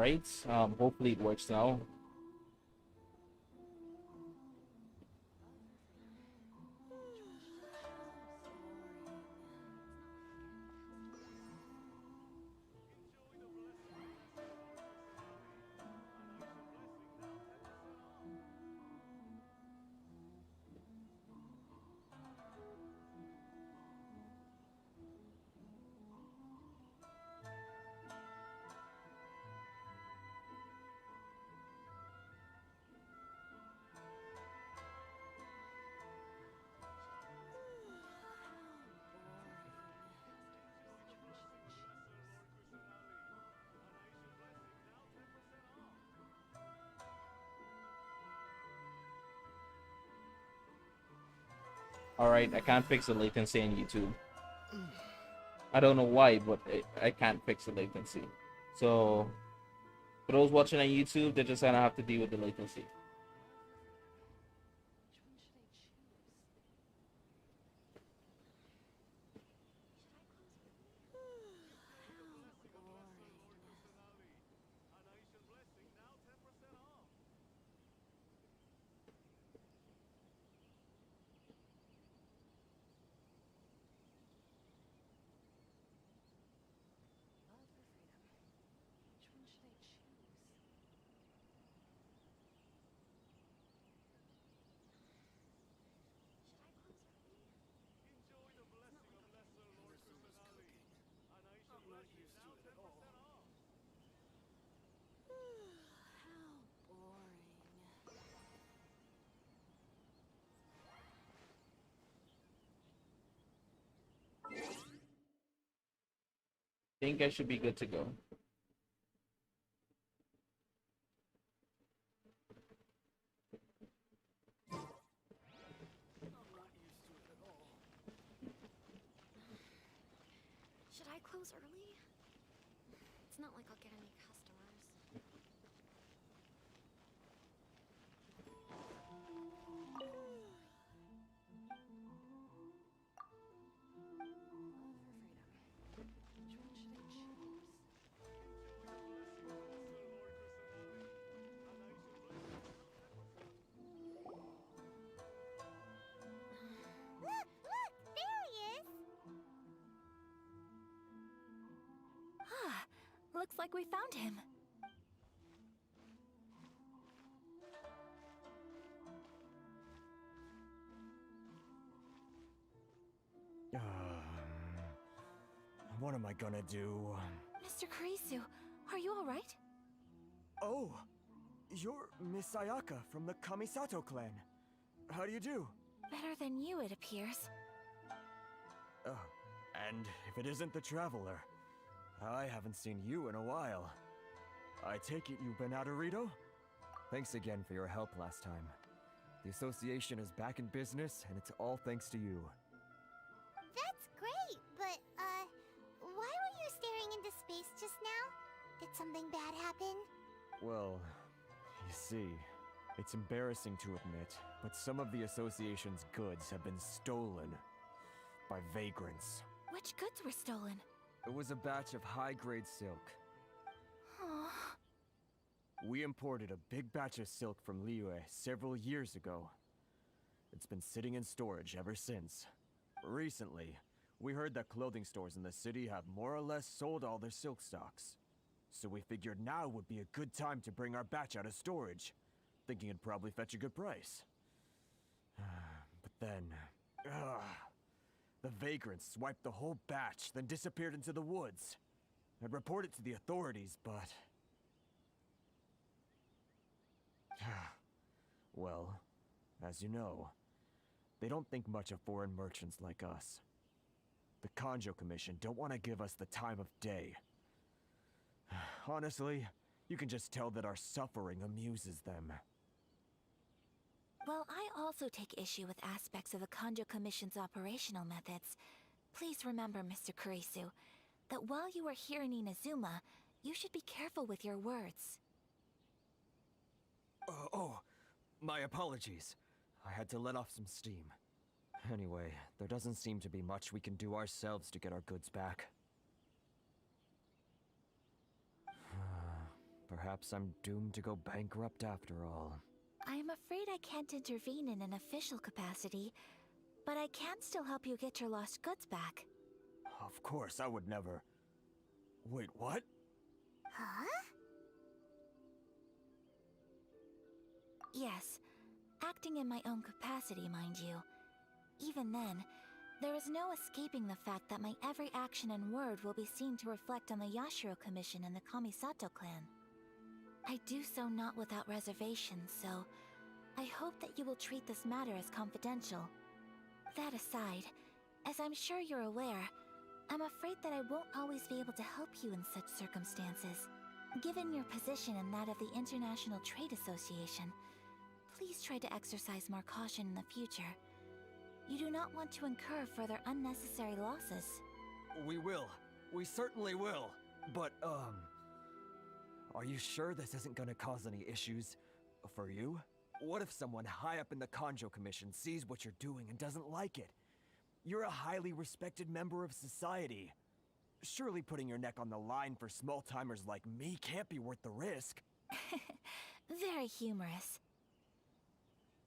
right? Hopefully it works now. Alright, I can't fix the latency on YouTube. I don't know why, but I can't fix the latency. So, for those watching on YouTube, they're just gonna have to deal with the latency. Think I should be good to go. Should I close early? It's not like I'll get any customers. Look! Look! There he is! Ah, looks like we found him. What am I gonna do? Mr. Kurisu, are you alright? Oh, you're Miss Sayaka from the Kamisato clan. How do you do? Better than you, it appears. And if it isn't the Traveler, I haven't seen you in a while. I take it you've been out of Rito? Thanks again for your help last time. The association is back in business, and it's all thanks to you. That's great, but, why were you staring into space just now? Did something bad happen? Well, you see, it's embarrassing to admit, but some of the association's goods have been stolen by vagrants. Which goods were stolen? It was a batch of high-grade silk. Aw. We imported a big batch of silk from Liyue several years ago. It's been sitting in storage ever since. Recently, we heard that clothing stores in the city have more or less sold all their silk stocks. So we figured now would be a good time to bring our batch out of storage, thinking it'd probably fetch a good price. But then... the vagrants swiped the whole batch, then disappeared into the woods. I'd report it to the authorities, but... well, as you know, they don't think much of foreign merchants like us. The Kanjo Commission don't want to give us the time of day. Honestly, you can just tell that our suffering amuses them. Well, I also take issue with aspects of the Kanjo Commission's operational methods. Please remember, Mr. Kurisu, that while you are here in Inazuma, you should be careful with your words. My apologies. I had to let off some steam. Anyway, there doesn't seem to be much we can do ourselves to get our goods back. Perhaps I'm doomed to go bankrupt after all. I'm afraid I can't intervene in an official capacity, but I can still help you get your lost goods back. Of course, I would never... Wait, what? Huh? Yes, acting in my own capacity, mind you. Even then, there is no escaping the fact that my every action and word will be seen to reflect on the Yashiro Commission and the Kamisato clan. I do so not without reservation, so I hope that you will treat this matter as confidential. That aside, as I'm sure you're aware, I'm afraid that I won't always be able to help you in such circumstances. Given your position and that of the International Trade Association, please try to exercise more caution in the future. You do not want to incur further unnecessary losses. We will. We certainly will. But, are you sure this isn't gonna cause any issues for you? What if someone high up in the Kanjo Commission sees what you're doing and doesn't like it? You're a highly respected member of society. Surely putting your neck on the line for small-timers like me can't be worth the risk. Very humorous.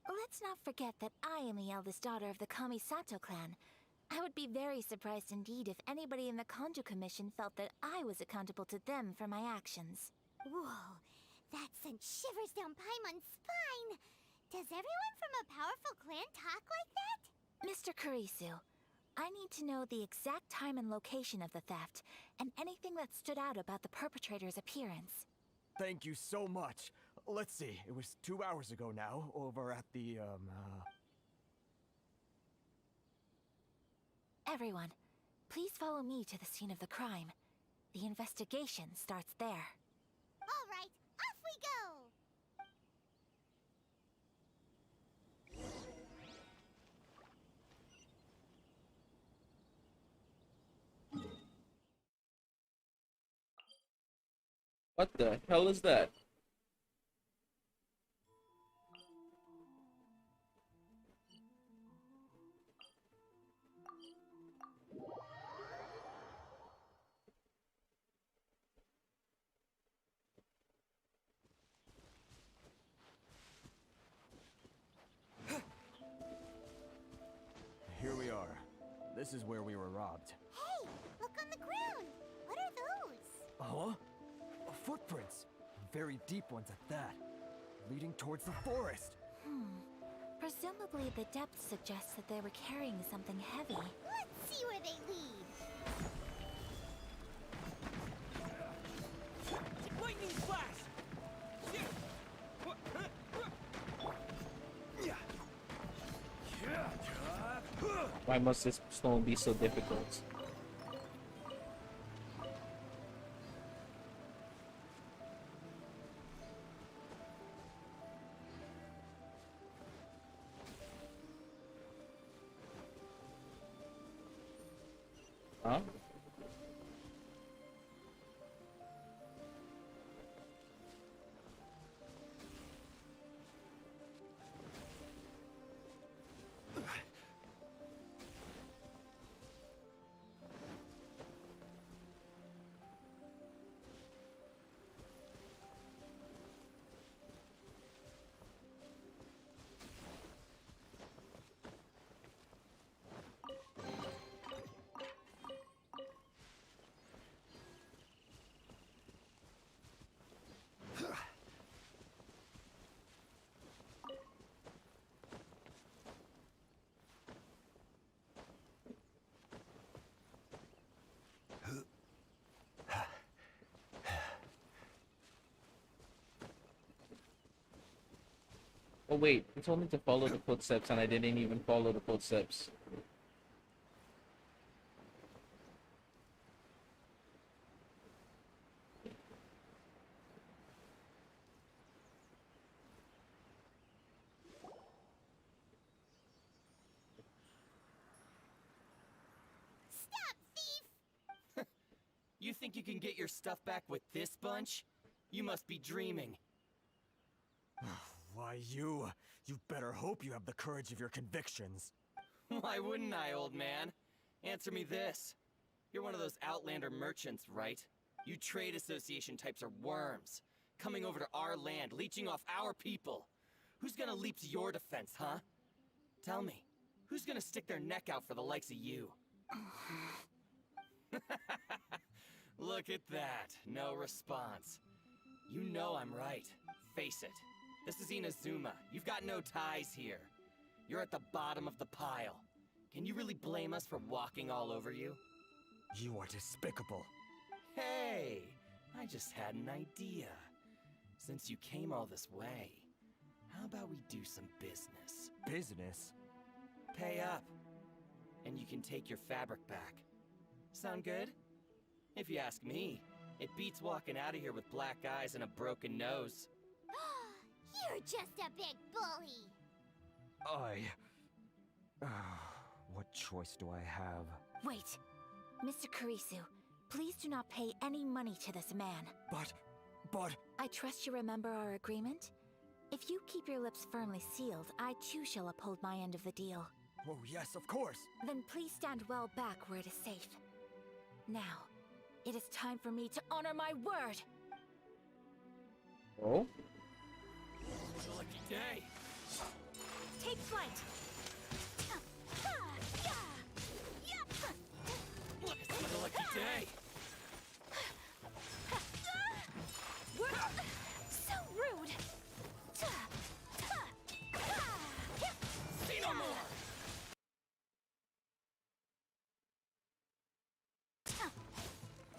Let's not forget that I am the eldest daughter of the Kamisato clan. I would be very surprised indeed if anybody in the Kanjo Commission felt that I was accountable to them for my actions. Whoa, that sent shivers down Paimon's spine! Does everyone from a powerful clan talk like that? Mr. Kurisu, I need to know the exact time and location of the theft, and anything that stood out about the perpetrator's appearance. Thank you so much. Let's see, it was 2 hours ago now, over at the, Everyone, please follow me to the scene of the crime. The investigation starts there. All right, off we go! What the hell is that? Here we are. This is where we were robbed. Hey, look on the ground! What are those? Huh? Footprints. Very deep ones at that. Leading towards the forest. Presumably the depth suggests that they were carrying something heavy. Let's see where they lead. Lightning flash! Why must this stone be so difficult? Huh? Oh wait, it told me to follow the footsteps and I didn't even follow the footsteps. Stop, thief! You think you can get your stuff back with this bunch? You must be dreaming. Why, you better hope you have the courage of your convictions. Why wouldn't I, old man? Answer me this. You're one of those Outlander merchants, right? You trade association types are worms. coming over to our land, leeching off our people. Who's gonna leap to your defense, huh? Tell me, who's gonna stick their neck out for the likes of you? Look at that, no response. You know I'm right. Face it. This is Inazuma. You've got no ties here. You're at the bottom of the pile. Can you really blame us for walking all over you? You are despicable. Hey, I just had an idea. Since you came all this way, how about we do some business? Business? Pay up, and you can take your fabric back. Sound good? If you ask me, it beats walking out of here with black eyes and a broken nose. You're just a big bully. What choice do I have? Wait. Mr. Kurisu, please do not pay any money to this man. But... I trust you remember our agreement? If you keep your lips firmly sealed, I too shall uphold my end of the deal. Oh yes, of course. Then please stand well back where it is safe. Now, it is time for me to honor my word! Oh? What a lucky day! Take flight! Look, it's what a lucky day! So rude! Say no more!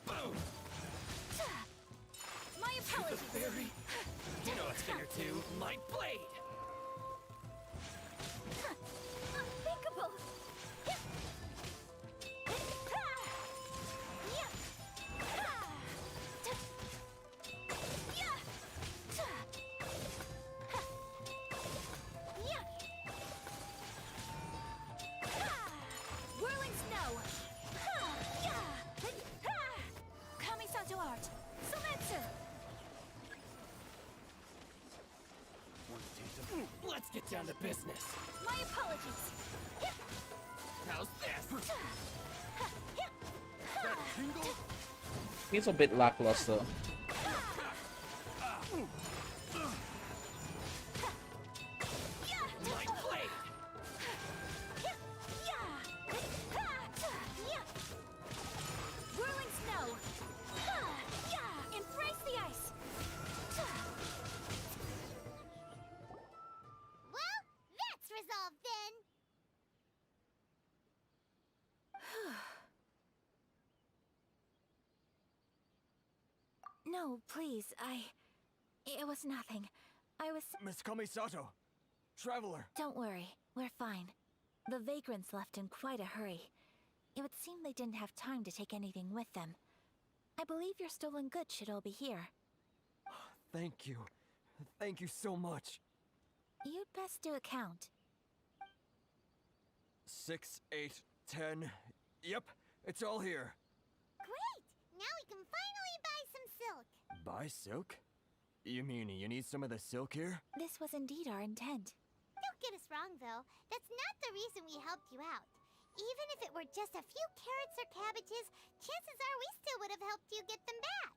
Boom! My The apologies! fairy! You know a thing or two. My blade! Unthinkable! Whirling snow! Kamisato art! Sometsu! Let's get down to business. My apologies! How's this? That tingle? He's a bit lackluster. My blade! Whirling snow! Embrace the ice! Well, that's resolved then. No, please, It was nothing. I was... Miss Kamisato! Traveler! Don't worry, we're fine. The vagrants left in quite a hurry. It would seem they didn't have time to take anything with them. I believe your stolen goods should all be here. Thank you. Thank you so much. You'd best do a count. 6, 8, 10... Yep, it's all here. Great! Now we can finally buy some silk. Buy silk? You mean you need some of the silk here? This was indeed our intent. Don't get us wrong, though. That's not the reason we helped you out. Even if it were just a few carrots or cabbages, chances are we still would have helped you get them back.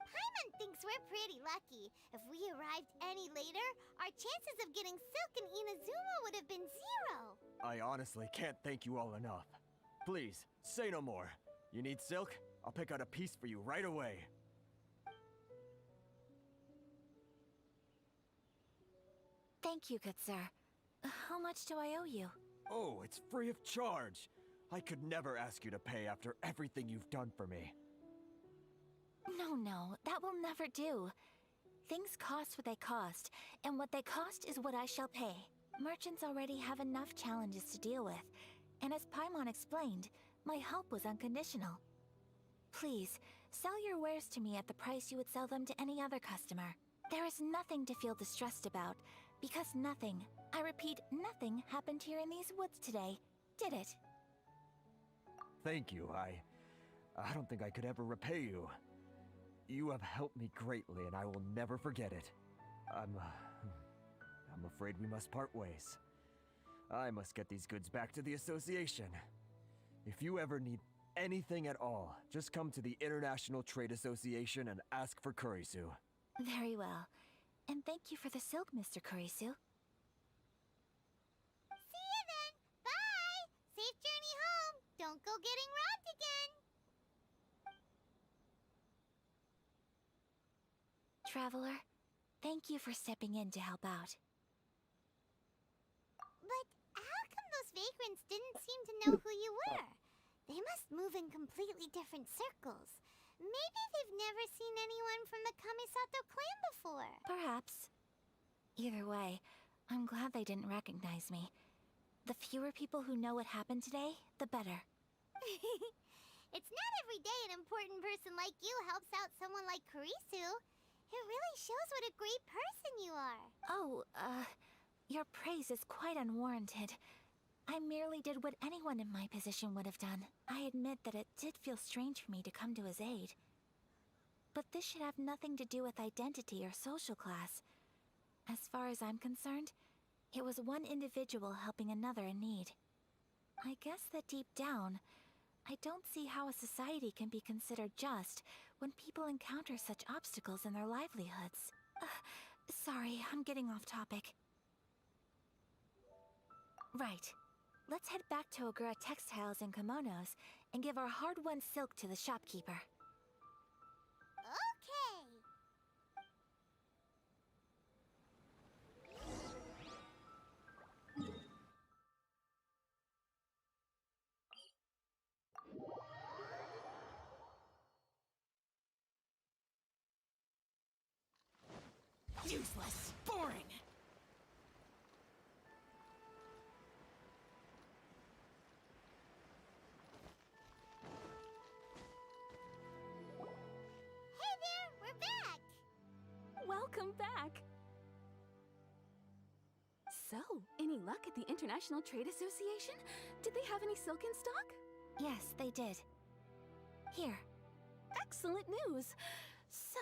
Paimon thinks we're pretty lucky. If we arrived any later, our chances of getting silk in Inazuma would have been 0. I honestly can't thank you all enough. Please, say no more. You need silk? I'll pick out a piece for you right away. Thank you, good sir. How much do I owe you? Oh, it's free of charge. I could never ask you to pay after everything you've done for me. No, that will never do. Things cost what they cost, and what they cost is what I shall pay. Merchants already have enough challenges to deal with, and as Paimon explained, my help was unconditional. Please, sell your wares to me at the price you would sell them to any other customer. There is nothing to feel distressed about, because nothing, I repeat, nothing happened here in these woods today, did it? Thank you. I don't think I could ever repay you. You have helped me greatly, and I will never forget it. I'm afraid we must part ways. I must get these goods back to the association. If you ever need anything at all, just come to the International Trade Association and ask for Kurisu. Very well. And thank you for the silk, Mr. Kurisu. See you then. Bye. Safe journey home. Don't go getting robbed again. Traveler, thank you for stepping in to help out. But how come those vagrants didn't seem to know who you were? They must move in completely different circles. Maybe they've never seen anyone from the Kamisato clan before. Perhaps. Either way, I'm glad they didn't recognize me. The fewer people who know what happened today, the better. It's not every day an important person like you helps out someone like Kurisu. It really shows what a great person you are. Oh, your praise is quite unwarranted. I merely did what anyone in my position would have done. I admit that it did feel strange for me to come to his aid. But this should have nothing to do with identity or social class. As far as I'm concerned, it was one individual helping another in need. I guess that deep down, I don't see how a society can be considered just when people encounter such obstacles in their livelihoods. Sorry, I'm getting off topic. Right. Let's head back to Ogura Textiles and Kimonos and give our hard-won silk to the shopkeeper. Okay. Useless. Boring. Hey there, we're back. Welcome back! So, any luck at the International Trade Association? Did they have any silk in stock? Yes, they did. Here. Excellent news! So,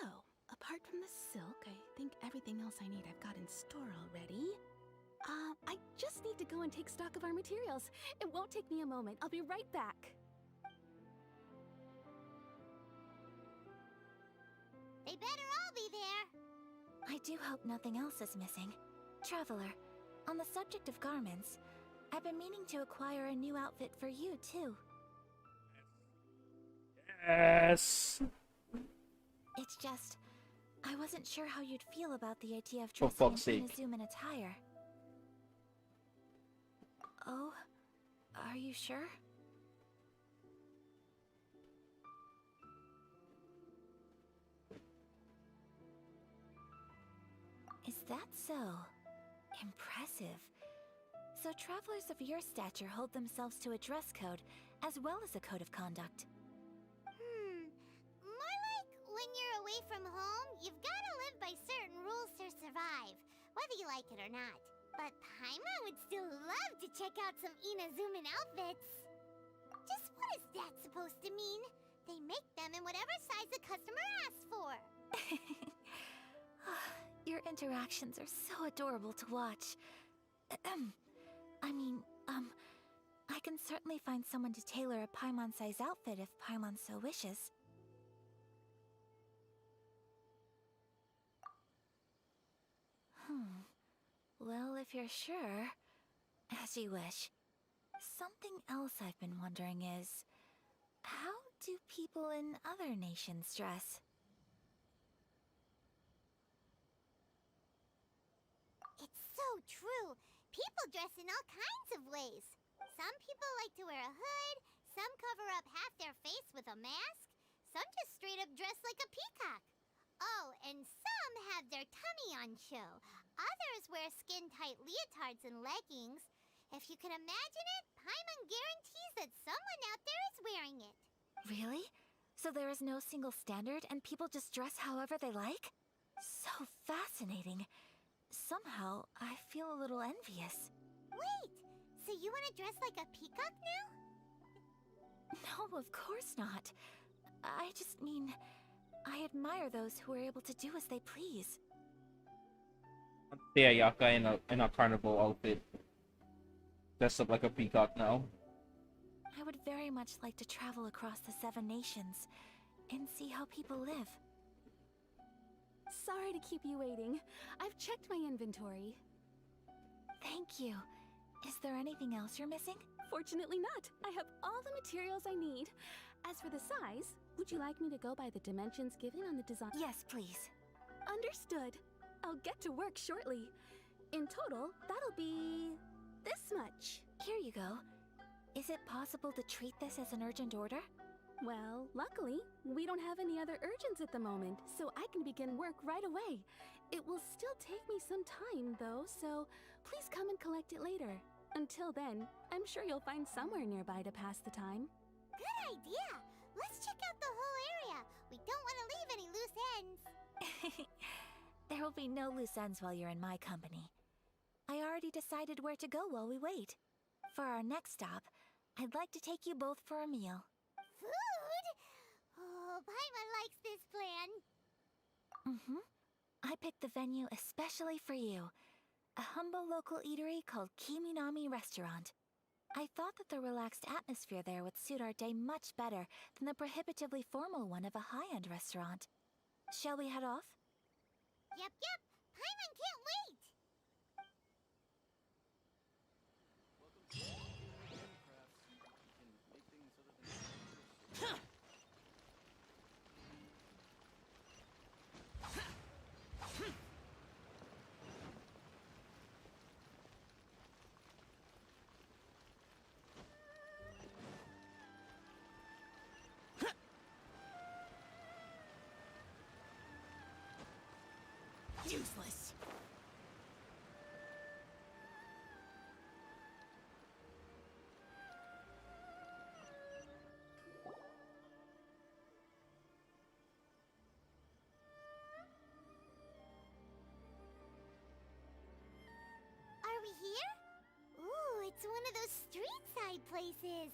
apart from the silk, I think everything else I need I've got in store already. I just need to go and take stock of our materials. It won't take me a moment. I'll be right back. They better all be there. I do hope nothing else is missing. Traveler, on the subject of garments, I've been meaning to acquire a new outfit for you, too. Yes. It's just, I wasn't sure how you'd feel about the idea of For dressing fuck's in sake. Inazuma attire. Oh, are you sure? Is that so? Impressive. So travelers of your stature hold themselves to a dress code, as well as a code of conduct. More like when you're away from home, you've gotta live by certain rules to survive, whether you like it or not. But Paimon would still love to check out some Inazuman outfits. Just what is that supposed to mean? They make them in whatever size the customer asks for. Your interactions are so adorable to watch. I can certainly find someone to tailor a Paimon-size outfit if Paimon so wishes. Well, if you're sure, as you wish. Something else I've been wondering is, how do people in other nations dress? It's so true. People dress in all kinds of ways. Some people like to wear a hood, some cover up half their face with a mask, some just straight up dress like a peacock. Oh, and some have their tummy on show. Others wear skin-tight leotards and leggings. If you can imagine it, Paimon guarantees that someone out there is wearing it. Really? So there is no single standard and people just dress however they like? So fascinating. Somehow, I feel a little envious. Wait, so you want to dress like a peacock now? No, of course not. I just mean, I admire those who are able to do as they please. See a Yaka in a carnival outfit. Dressed up like a peacock now. I would very much like to travel across the 7 nations and see how people live. Sorry to keep you waiting. I've checked my inventory. Thank you. Is there anything else you're missing? Fortunately not. I have all the materials I need. As for the size, would you like me to go by the dimensions given on the design? Yes, please. Understood. I'll get to work shortly. In total, that'll be this much. Here you go. Is it possible to treat this as an urgent order? Well, luckily, we don't have any other urgents at the moment, so I can begin work right away. It will still take me some time, though, so please come and collect it later. Until then, I'm sure you'll find somewhere nearby to pass the time. Good idea! Let's check out the whole area. We don't want to leave any loose ends. There will be no loose ends while you're in my company. I already decided where to go while we wait. For our next stop, I'd like to take you both for a meal. Food? Oh, Paimon likes this plan. I picked the venue especially for you. A humble local eatery called Kiminami Restaurant. I thought that the relaxed atmosphere there would suit our day much better than the prohibitively formal one of a high-end restaurant. Shall we head off? Yep. Paimon can't wait! Useless. Are we here? Ooh, it's one of those street-side places.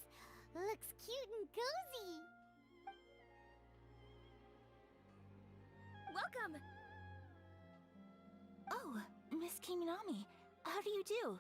Looks cute and cozy. Welcome! Oh, Miss Kiminami, how do you do?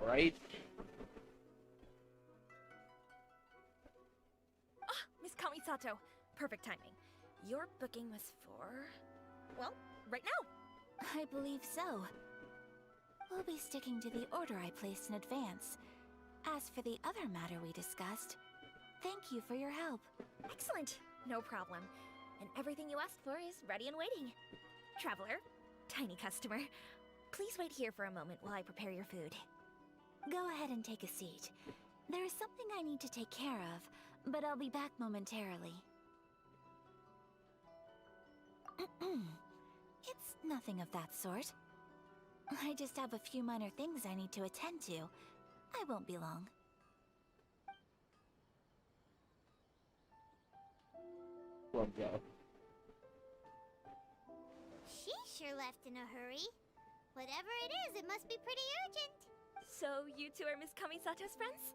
Right? Miss Kamisato, perfect timing. Your booking was for, well, right now. I believe so. We'll be sticking to the order I placed in advance. As for the other matter we discussed, thank you for your help. Excellent, no problem. And everything you asked for is ready and waiting. Traveler, tiny customer, please wait here for a moment while I prepare your food. Go ahead and take a seat. There is something I need to take care of, but I'll be back momentarily. It's nothing of that sort. I just have a few minor things I need to attend to. I won't be long. Well, yeah. She sure left in a hurry. Whatever it is, it must be pretty urgent. So, you two are Miss Kamisato's friends?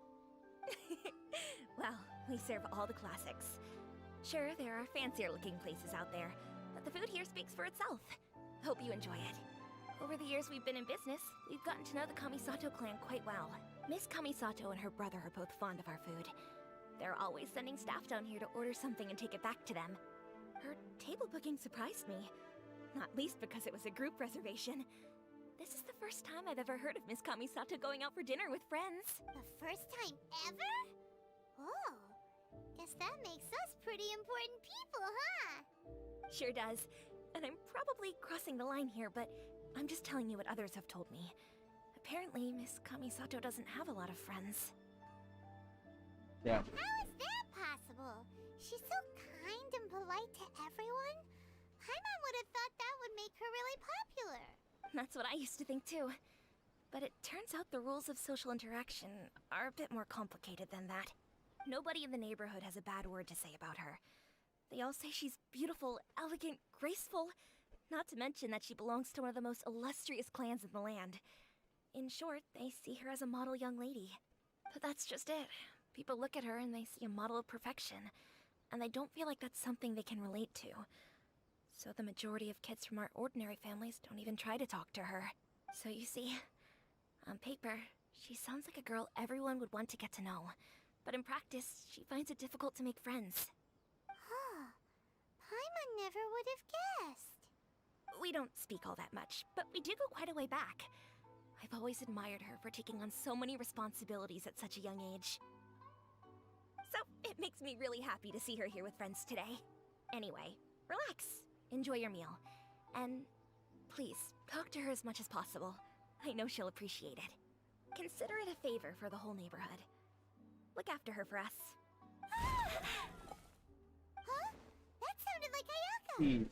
Well, we serve all the classics. Sure, there are fancier looking places out there, but the food here speaks for itself. Hope you enjoy it. Over the years we've been in business, we've gotten to know the Kamisato clan quite well. Miss Kamisato and her brother are both fond of our food. They're always sending staff down here to order something and take it back to them. Her table booking surprised me, not least because it was a group reservation. This is the first time I've ever heard of Miss Kamisato going out for dinner with friends. The first time ever? Oh, guess that makes us pretty important people, huh? Sure does. And I'm probably crossing the line here, but I'm just telling you what others have told me. Apparently, Miss Kamisato doesn't have a lot of friends. Yeah. How is that possible? She's so kind and polite to everyone. Paimon would have thought that would make her really popular. That's what I used to think too. But it turns out the rules of social interaction are a bit more complicated than that. Nobody in the neighborhood has a bad word to say about her. They all say she's beautiful, elegant, graceful, not to mention that she belongs to one of the most illustrious clans in the land. In short, they see her as a model young lady. But that's just it. People look at her and they see a model of perfection, and they don't feel like that's something they can relate to. So the majority of kids from our ordinary families don't even try to talk to her. So you see, on paper, she sounds like a girl everyone would want to get to know. But in practice, she finds it difficult to make friends. Huh. Paimon never would have guessed. We don't speak all that much, but we do go quite a way back. I've always admired her for taking on so many responsibilities at such a young age. So it makes me really happy to see her here with friends today. Anyway, relax, enjoy your meal, and please, talk to her as much as possible. I know she'll appreciate it. Consider it a favor for the whole neighborhood. Look after her for us. Huh? That sounded like Ayaka. Hmm.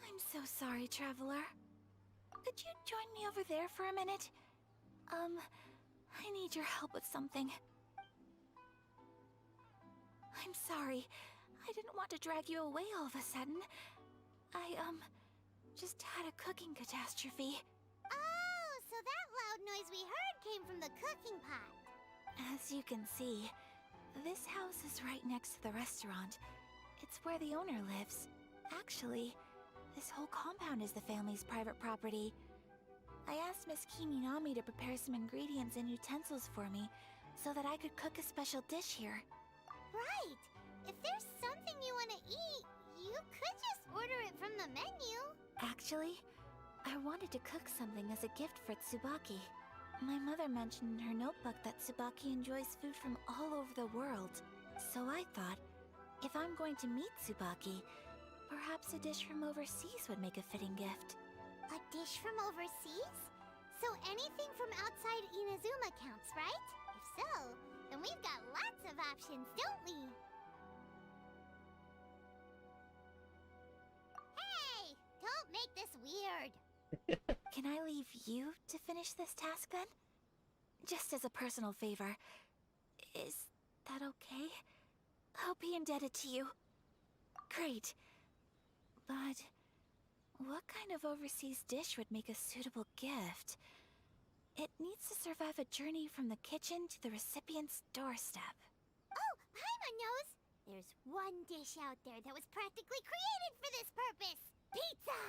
I'm so sorry, Traveler. Could you join me over there for a minute? I need your help with something. I'm sorry. I didn't want to drag you away all of a sudden. I, just had a cooking catastrophe. Oh, so that loud noise we heard came from the cooking pot. As you can see, this house is right next to the restaurant. It's where the owner lives. Actually, this whole compound is the family's private property. I asked Miss Kininami to prepare some ingredients and utensils for me so that I could cook a special dish here. Right. If there's something you want to eat, you could just order it from the menu. Actually, I wanted to cook something as a gift for Tsubaki. My mother mentioned in her notebook that Tsubaki enjoys food from all over the world. So I thought, if I'm going to meet Tsubaki, perhaps a dish from overseas would make a fitting gift. A dish from overseas? So anything from outside Inazuma counts, right? If so, then we've got lots of options, don't we? Hey! Don't make this weird! Can I leave you to finish this task then? Just as a personal favor. Is that okay? I'll be indebted to you. Great. But what kind of overseas dish would make a suitable gift? It needs to survive a journey from the kitchen to the recipient's doorstep. Oh, Paimon knows! There's one dish out there that was practically created for this purpose! Pizza!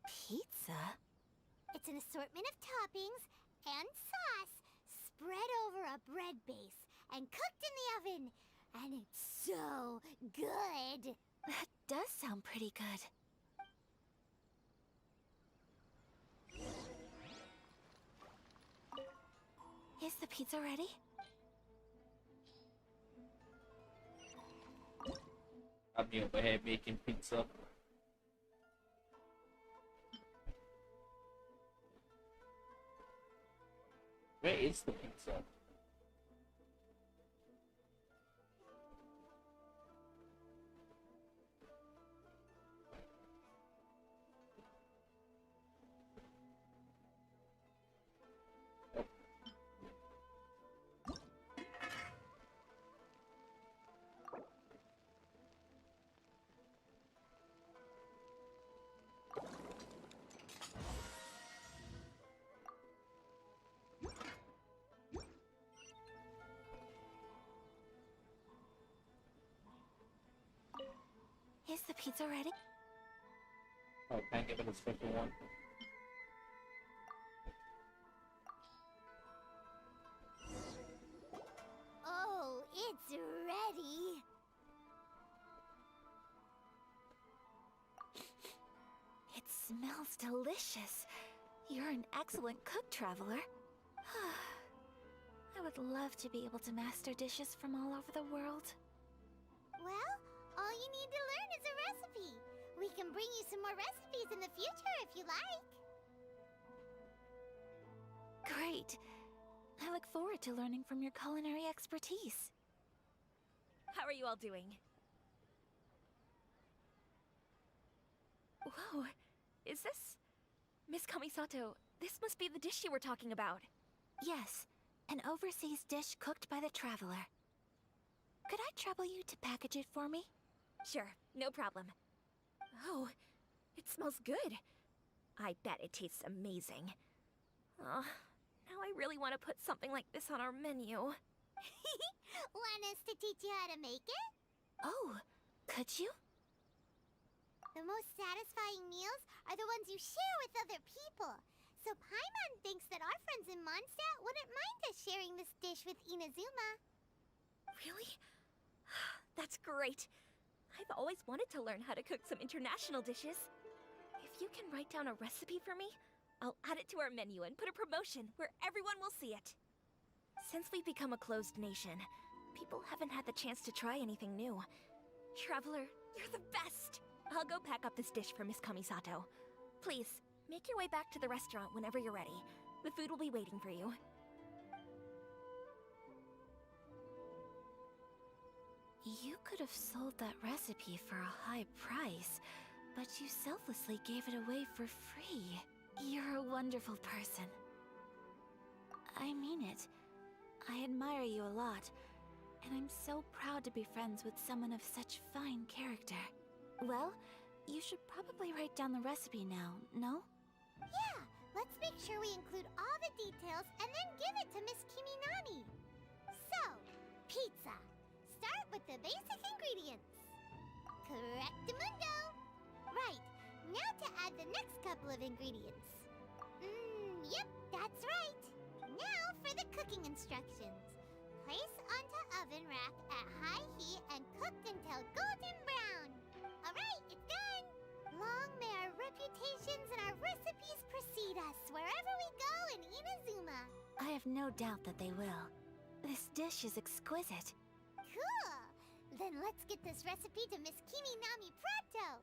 Pizza? It's an assortment of toppings and sauce spread over a bread base and cooked in the oven. And it's so good! That does sound pretty good. Is the pizza ready? I'm here over here making pizza. taste the pizza. Is the pizza ready? Oh, can't give it a special one. Oh, it's ready. It smells delicious. You're an excellent cook, Traveler. I would love to be able to master dishes from all over the world. Well, all you need to learn is a recipe. We can bring you some more recipes in the future if you like. Great. I look forward to learning from your culinary expertise. How are you all doing? Whoa, is this... Miss Kamisato, this must be the dish you were talking about. Yes, an overseas dish cooked by the Traveler. Could I trouble you to package it for me? Sure, no problem. Oh, it smells good. I bet it tastes amazing. Oh, now I really want to put something like this on our menu. Want us to teach you how to make it? Oh, could you? The most satisfying meals are the ones you share with other people. So Paimon thinks that our friends in Mondstadt wouldn't mind us sharing this dish with Inazuma. Really? That's great. I've always wanted to learn how to cook some international dishes. If you can write down a recipe for me, I'll add it to our menu and put a promotion where everyone will see it. Since we've become a closed nation, people haven't had the chance to try anything new. Traveler, you're the best! I'll go pack up this dish for Miss Kamisato. Please, make your way back to the restaurant whenever you're ready. The food will be waiting for you. You could have sold that recipe for a high price, but you selflessly gave it away for free. You're a wonderful person. I mean it. I admire you a lot, and I'm so proud to be friends with someone of such fine character. Well, you should probably write down the recipe now, no? Yeah, let's make sure we include all the details and then give it to Miss Kiminami. So, pizza. Start with the basic ingredients. Correctamundo. Right, now to add the next couple of ingredients. Yep, that's right. Now for the cooking instructions. Place onto oven rack at high heat and cooked until golden brown. Alright, it's done! Long may our reputations and our recipes precede us wherever we go in Inazuma. I have no doubt that they will. This dish is exquisite. Cool! Then let's get this recipe to Miss Kiminami pronto!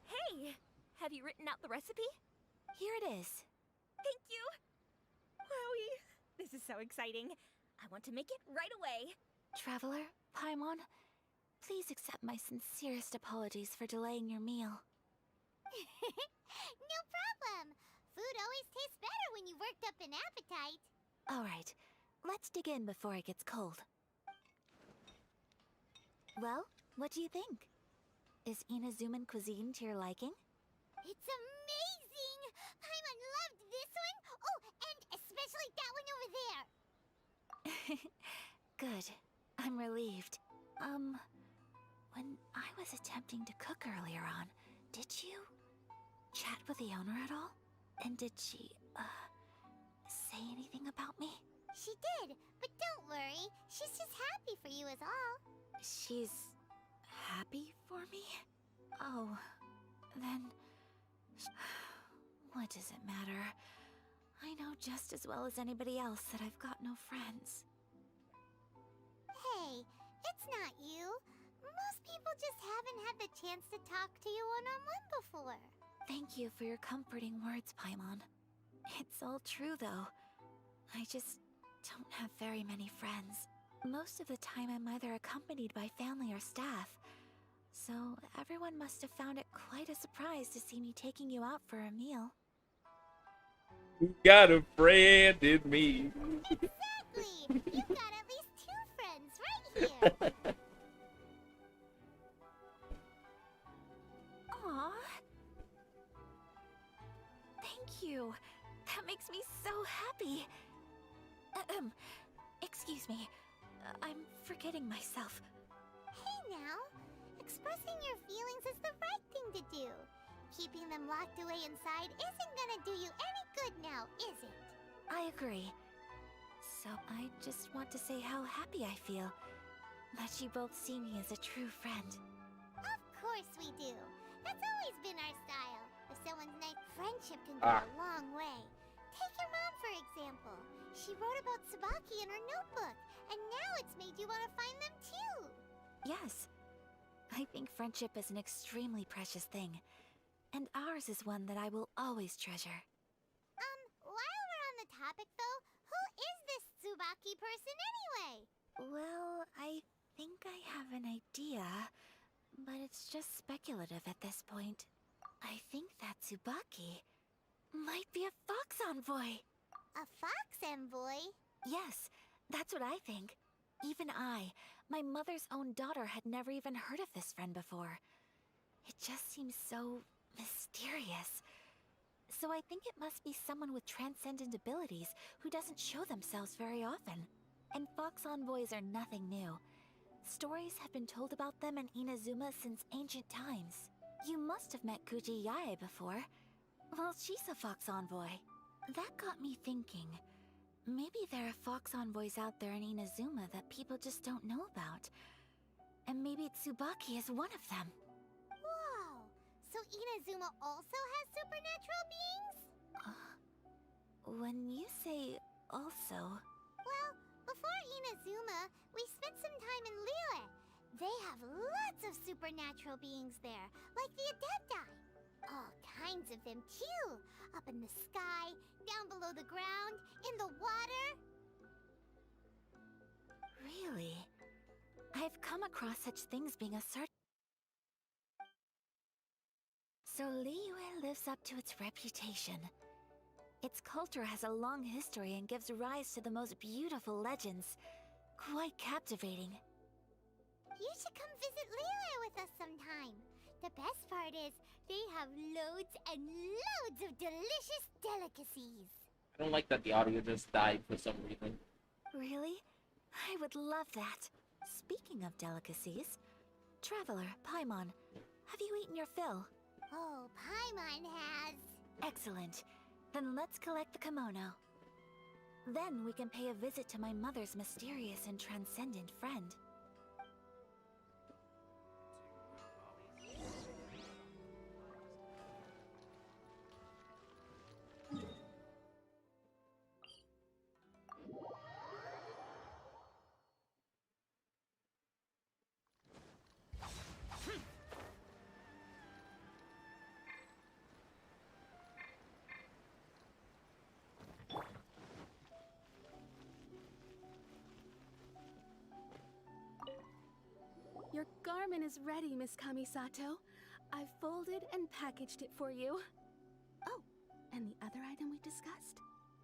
Hey! Have you written out the recipe? Here it is. Thank you! Wowie! This is so exciting. I want to make it right away. Traveler, Paimon, please accept my sincerest apologies for delaying your meal. No problem! Food always tastes better when you've worked up an appetite. All right, let's dig in before it gets cold. Well, what do you think? Is Inazuman cuisine to your liking? It's amazing! Paimon loved this one! Oh, and especially that one over there! Good. I'm relieved. When I was attempting to cook earlier on, did you chat with the owner at all? And did she, say anything about me? She did, but don't worry. She's just happy for you is all. She's happy for me? Oh, then... What does it matter? I know just as well as anybody else that I've got no friends. Hey, it's not you. Most just haven't had the chance to talk to you one-on-one before. Thank you for your comforting words, Paimon. It's all true, though. I just don't have very many friends. Most of the time I'm either accompanied by family or staff. So everyone must have found it quite a surprise to see me taking you out for a meal. You got a friend in me. Exactly! You've got at least 2 friends right here. Aww. Thank you. That makes me so happy. Excuse me. I'm forgetting myself. Hey now, expressing your feelings is the right thing to do. Keeping them locked away inside isn't gonna do you any good now, is it? I agree. So I just want to say how happy I feel that you both see me as a true friend. Of course we do. That's always been our style. If someone's nice, friendship can go a long way. Take your mom, for example. She wrote about Tsubaki in her notebook, and now it's made you want to find them too. Yes. I think friendship is an extremely precious thing. And ours is one that I will always treasure. While we're on the topic though, who is this Tsubaki person anyway? Well, I think I have an idea, but it's just speculative at this point. I think that Tsubaki might be a fox envoy. A fox envoy? Yes, that's what I think. Even I, my mother's own daughter, had never even heard of this friend before. It just seems so mysterious. So I think it must be someone with transcendent abilities who doesn't show themselves very often. And fox envoys are nothing new. Stories have been told about them in Inazuma since ancient times. You must have met Kuji Yae before. Well, she's a fox envoy. That got me thinking. Maybe there are fox envoys out there in Inazuma that people just don't know about. And maybe Tsubaki is one of them. Whoa! So Inazuma also has supernatural beings? When you say also... Well, before Inazuma, we spent some time in Liyue. They have lots of supernatural beings there, like the Adepti. All kinds of them too. Up in the sky, down below the ground, in the water. Really? I've come across such things being asserted. So Liyue lives up to its reputation. Its culture has a long history and gives rise to the most beautiful legends. Quite captivating. You should come visit Liyue with us sometime. The best part is, they have loads and loads of delicious delicacies. I don't like that the audio just died for some reason. Really? I would love that. Speaking of delicacies, Traveler, Paimon, have you eaten your fill? Oh, Paimon has. Excellent. Then let's collect the kimono. Then we can pay a visit to my mother's mysterious and transcendent friend. Your garment is ready, Miss Kamisato. I've folded and packaged it for you. Oh, and the other item we discussed?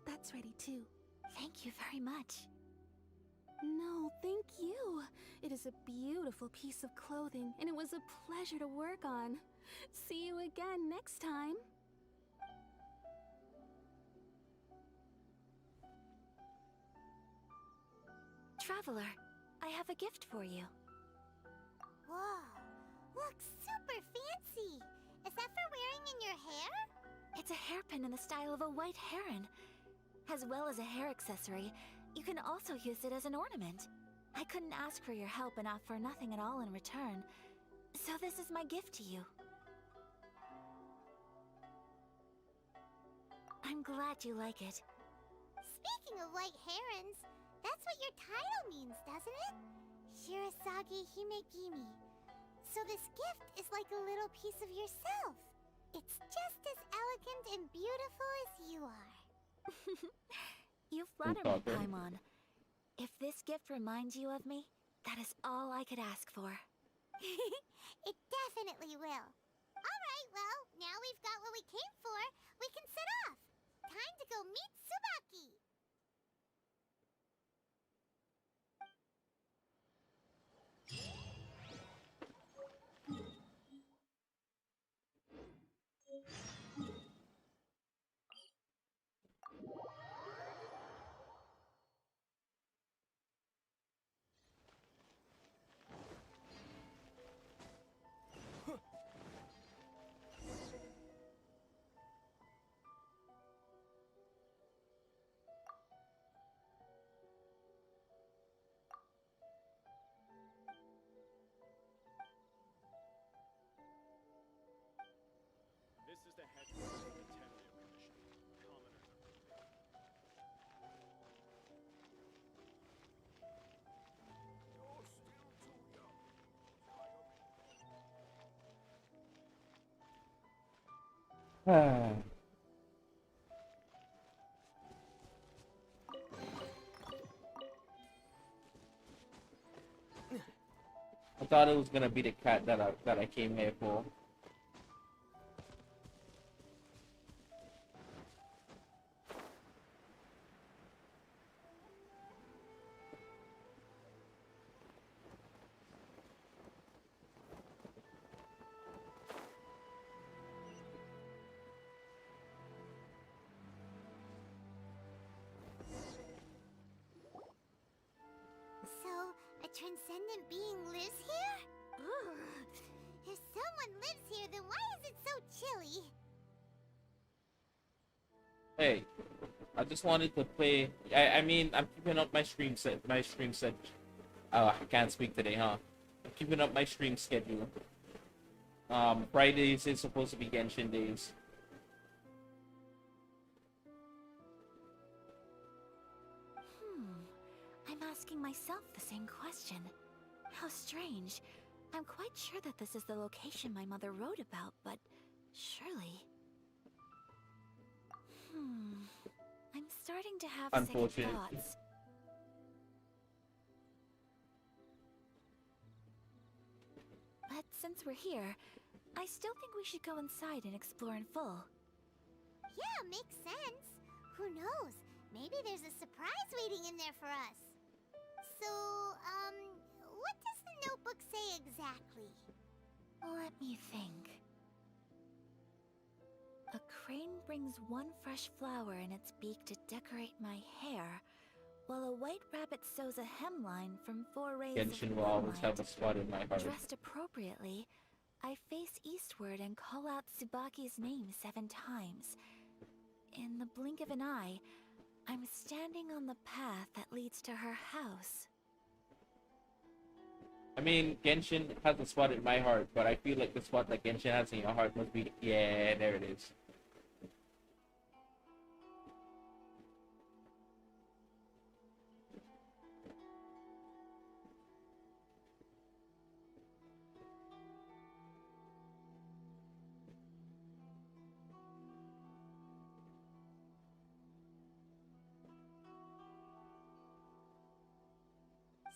That's ready too. Thank you very much. No, thank you. It is a beautiful piece of clothing, and it was a pleasure to work on. See you again next time. Traveler, I have a gift for you. Whoa, looks super fancy. Is that for wearing in your hair? It's a hairpin in the style of a white heron. As well as a hair accessory, you can also use it as an ornament. I couldn't ask for your help and offer nothing at all in return. So this is my gift to you. I'm glad you like it. Speaking of white herons, that's what your title means, doesn't it? Shirasagi Himegimi. So this gift is like a little piece of yourself. It's just as elegant and beautiful as you are. You flatter me, talking. Paimon. If this gift reminds you of me, that is all I could ask for. It definitely will. Alright, well, now we've got what we came for, we can set off. Time to go meet Tsubaki. This is the headquarters of the Tenryu Commission. Commoners are moving. You're still too young. I thought it was gonna be the cat that I came here for. So, a transcendent being lives here? Ugh. If someone lives here, then why is it so chilly? Hey, I just wanted to play. I mean, I'm keeping up my stream set. I can't speak today, huh? I'm keeping up my stream schedule. Fridays is supposed to be Genshin days. I'm asking myself the same question. How strange. I'm quite sure that this is the location my mother wrote about, but surely... I'm starting to have second Unfortunate. thoughts. But since we're here, I still think we should go inside and explore in full. Yeah, makes sense. Who knows? Maybe there's a surprise waiting in there for us. So, what does the notebook say exactly? Let me think. A crane brings one fresh flower in its beak to decorate my hair, while a white rabbit sews a hemline from 4 rays Genshin of will always moonlight. have a spot in my heart. Dressed appropriately, I face eastward and call out Tsubaki's name 7 times. In the blink of an eye, I'm standing on the path that leads to her house. I mean, Genshin has a spot in my heart, but I feel like the spot that Genshin has in your heart must be... Yeah, there it is.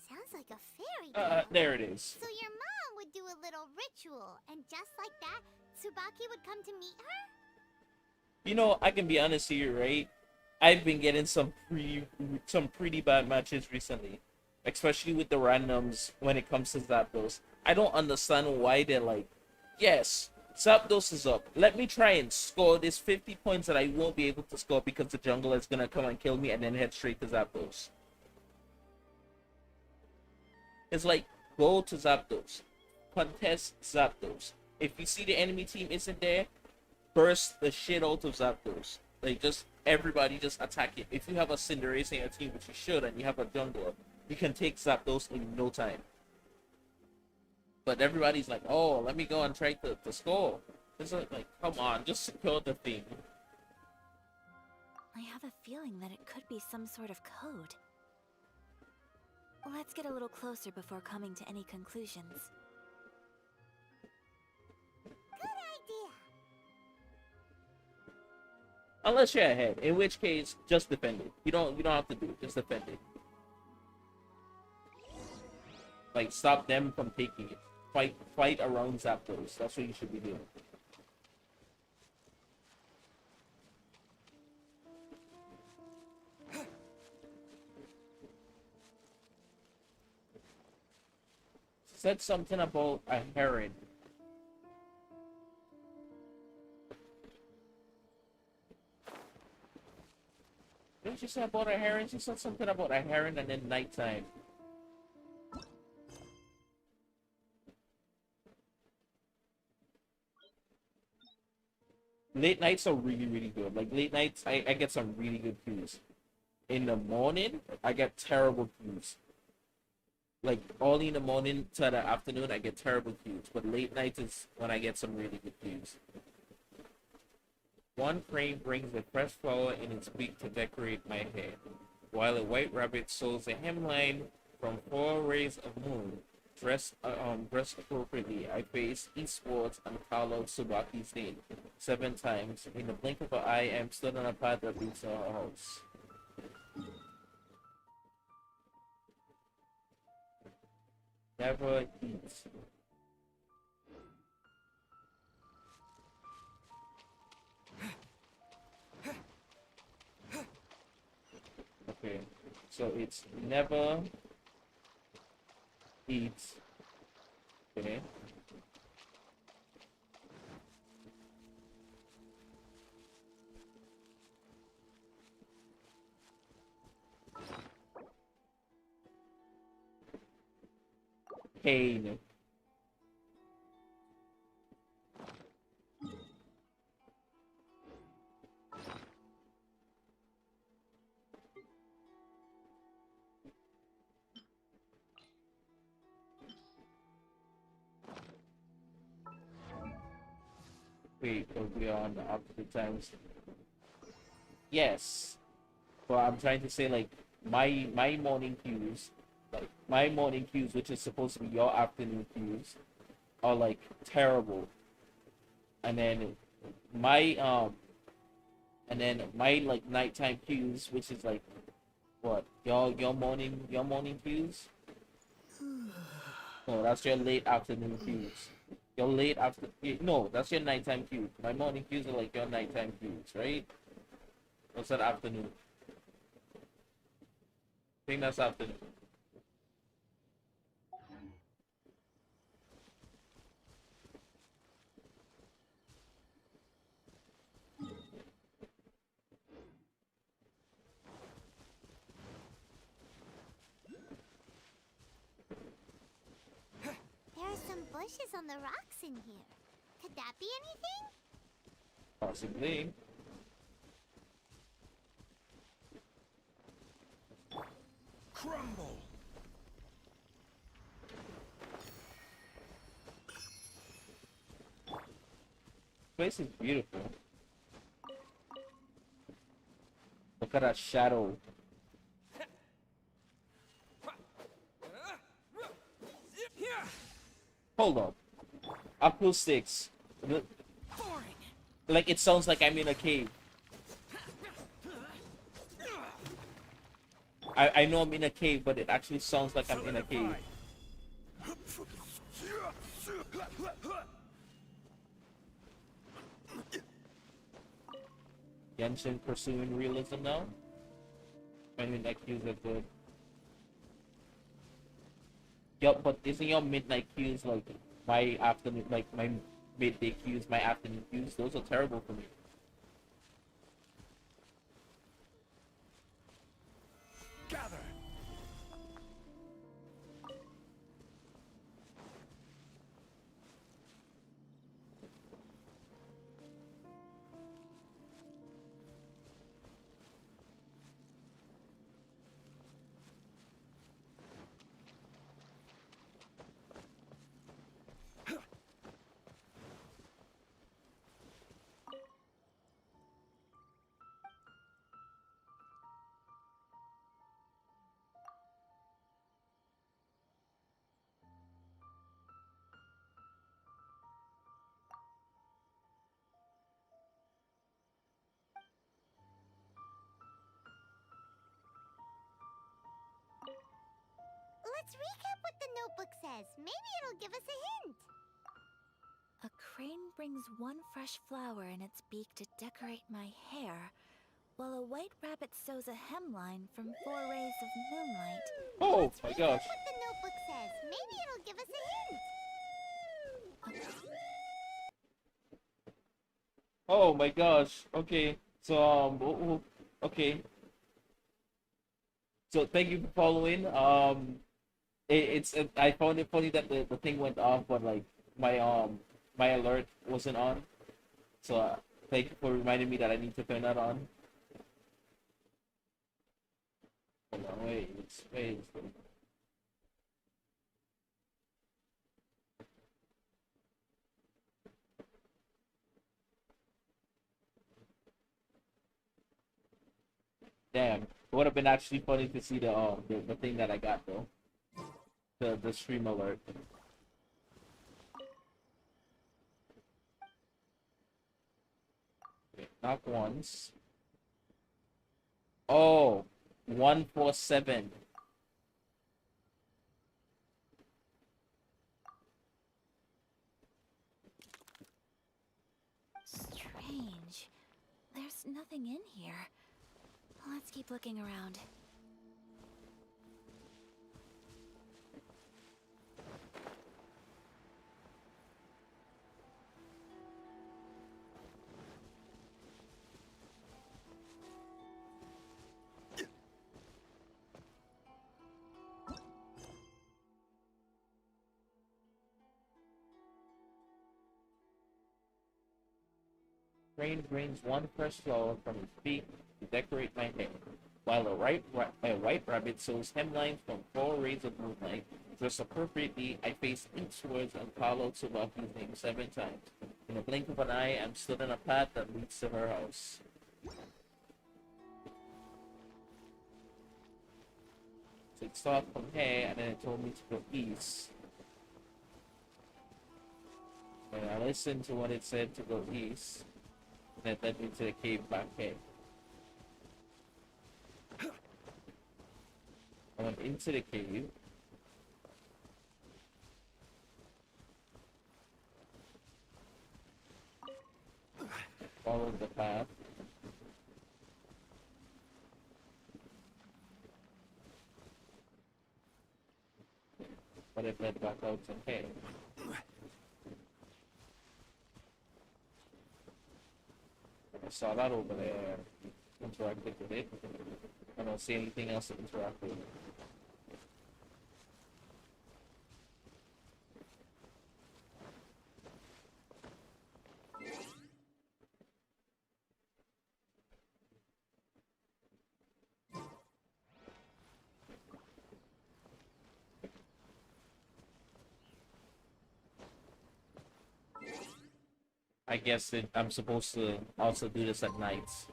Sounds like a fairy tale. There it is. So your mom would do a little ritual, and just like that, Tsubaki would come to meet her? You know, I can be honest here, right? I've been getting some pretty bad matches recently, especially with the randoms when it comes to Zapdos. I don't understand why they're like, yes, Zapdos is up. Let me try and score this 50 points that I won't be able to score because the jungler is gonna come and kill me and then head straight to Zapdos. It's like, go to Zapdos, contest Zapdos. If you see the enemy team isn't there, burst the shit out of Zapdos. Like, just everybody just attack it. If you have a Cinderace in your team, which you should, and you have a jungler, you can take Zapdos in no time. But everybody's like, oh, let me go and try to score. It's like, come on, just secure the thing. I have a feeling that it could be some sort of code. Let's get a little closer before coming to any conclusions. Unless you're ahead, in which case just defend it. You don't have to do it. Just defend it. Like stop them from taking it. Fight around Zapdos. That's what you should be doing. Said something about a heron. Didn't you say about a heron? She said something about a heron and then nighttime. Late nights are really, really good. Like late nights, I get some really good cues. In the morning, I get terrible cues. Like early in the morning to the afternoon, I get terrible cues. But late nights is when I get some really good cues. One crane brings a fresh flower in its beak to decorate my head, while a white rabbit sews a hemline from 4 rays of moon. Dressed appropriately, I face eastwards and call out Subaki's name 7 times. In the blink of an eye, I am stood on a path that leads to our house. Never eat. Okay, so it's never eat. Okay. Pain. Wait, are we on the opposite times? Yes, but I'm trying to say like my morning cues, like my morning cues, which is supposed to be your afternoon cues, are like terrible, and then my my like nighttime cues, which is like what your morning cues. No, that's your late afternoon cues. Your late after no, that's your nighttime cues. My morning cues are like your nighttime cues, right? What's that afternoon? I think that's afternoon. There are some bushes on the rocks in here. Could that be anything? Possibly. Crumble! Place is beautiful. Look at that shadow. Hold up. Acoustics. Like it sounds like I'm in a cave. I know I'm in a cave, but it actually sounds like I'm in a cave. Genshin pursuing realism now? I mean, that cues are good. Yup, but isn't your midnight cues like my afternoon, like my midday cues, my afternoon cues? Those are terrible for me. Gather! says. Maybe it'll give us a hint. A crane brings one fresh flower in its beak to decorate my hair, while a white rabbit sews a hemline from 4 rays of moonlight. Oh Let's my read gosh. what the notebook says. Maybe it'll give us a hint. Oh my gosh. Okay. So okay. So thank you for following. I found it funny that the thing went off, but like my alert wasn't on. So thank you for reminding me that I need to turn that on. Hold on, wait. Damn, it would have been actually funny to see the thing that I got though, the stream alert. Okay, knock once. Oh, 147. Strange. There's nothing in here. Let's keep looking around. Rain brings one fresh flower from his beak to decorate my hair, while a white rabbit sews hemlines from 4 rays of moonlight. Dressed appropriately, I face eastwards and call out Tsubaki's name 7 times. In a blink of an eye, I'm stood on a path that leads to her house. So it started from here, and then it told me to go east. And I listened to what it said to go east. And that led me to the cave back here. I went into the cave. Followed the path. But it led back out to here. I saw that over there. Interacted with it. I don't see anything else to interact with. I guess I'm supposed to also do this at nights.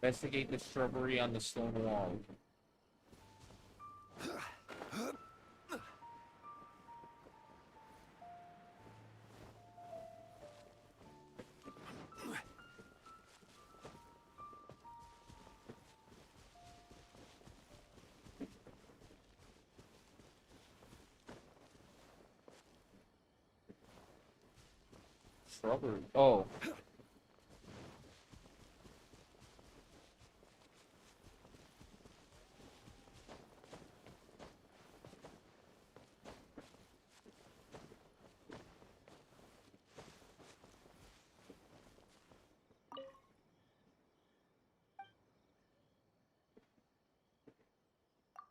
Investigate the shrubbery on the stone wall. Strawberry. Oh.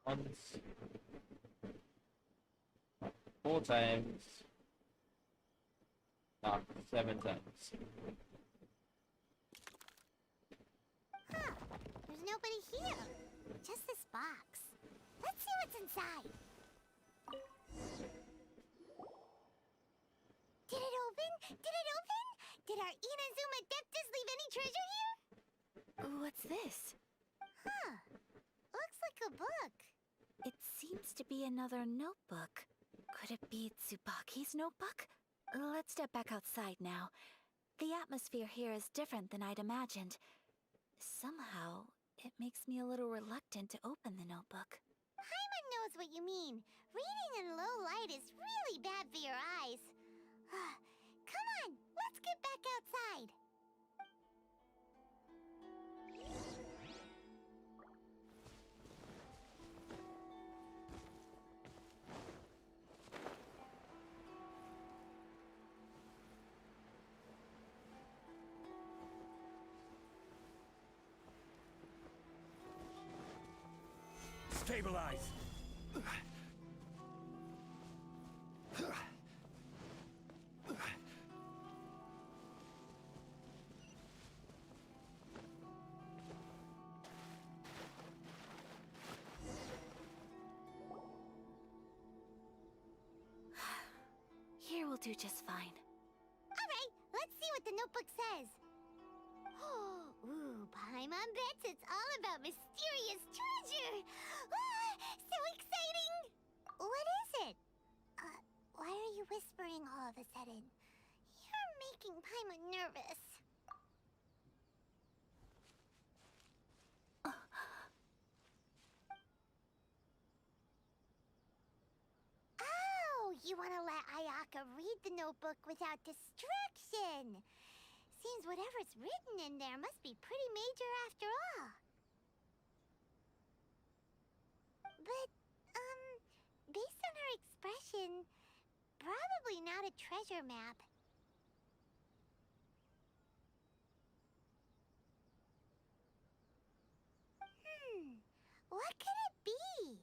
Once. 4 times. Not 7 times. Huh. There's nobody here. Just this box. Let's see what's inside. Did it open? Did it open? Did our Inazuma Deptus leave any treasure here? What's this? Huh. Looks like a book. It seems to be another notebook. Could it be Tsubaki's notebook? Let's step back outside now. The atmosphere here is different than I'd imagined. Somehow, it makes me a little reluctant to open the notebook. Paimon knows what you mean. Reading in low light is really bad for your eyes. Come on, let's get back outside. Stabilize! Here will do just fine. Alright, let's see what the notebook says. Ooh, Paimon bets it's all about mysterious treasure! So exciting! What is it? Why are you whispering all of a sudden? You're making Paimon nervous. Oh, you want to let Ayaka read the notebook without distraction. Seems whatever's written in there must be pretty major after all. But, based on her expression, probably not a treasure map. What could it be?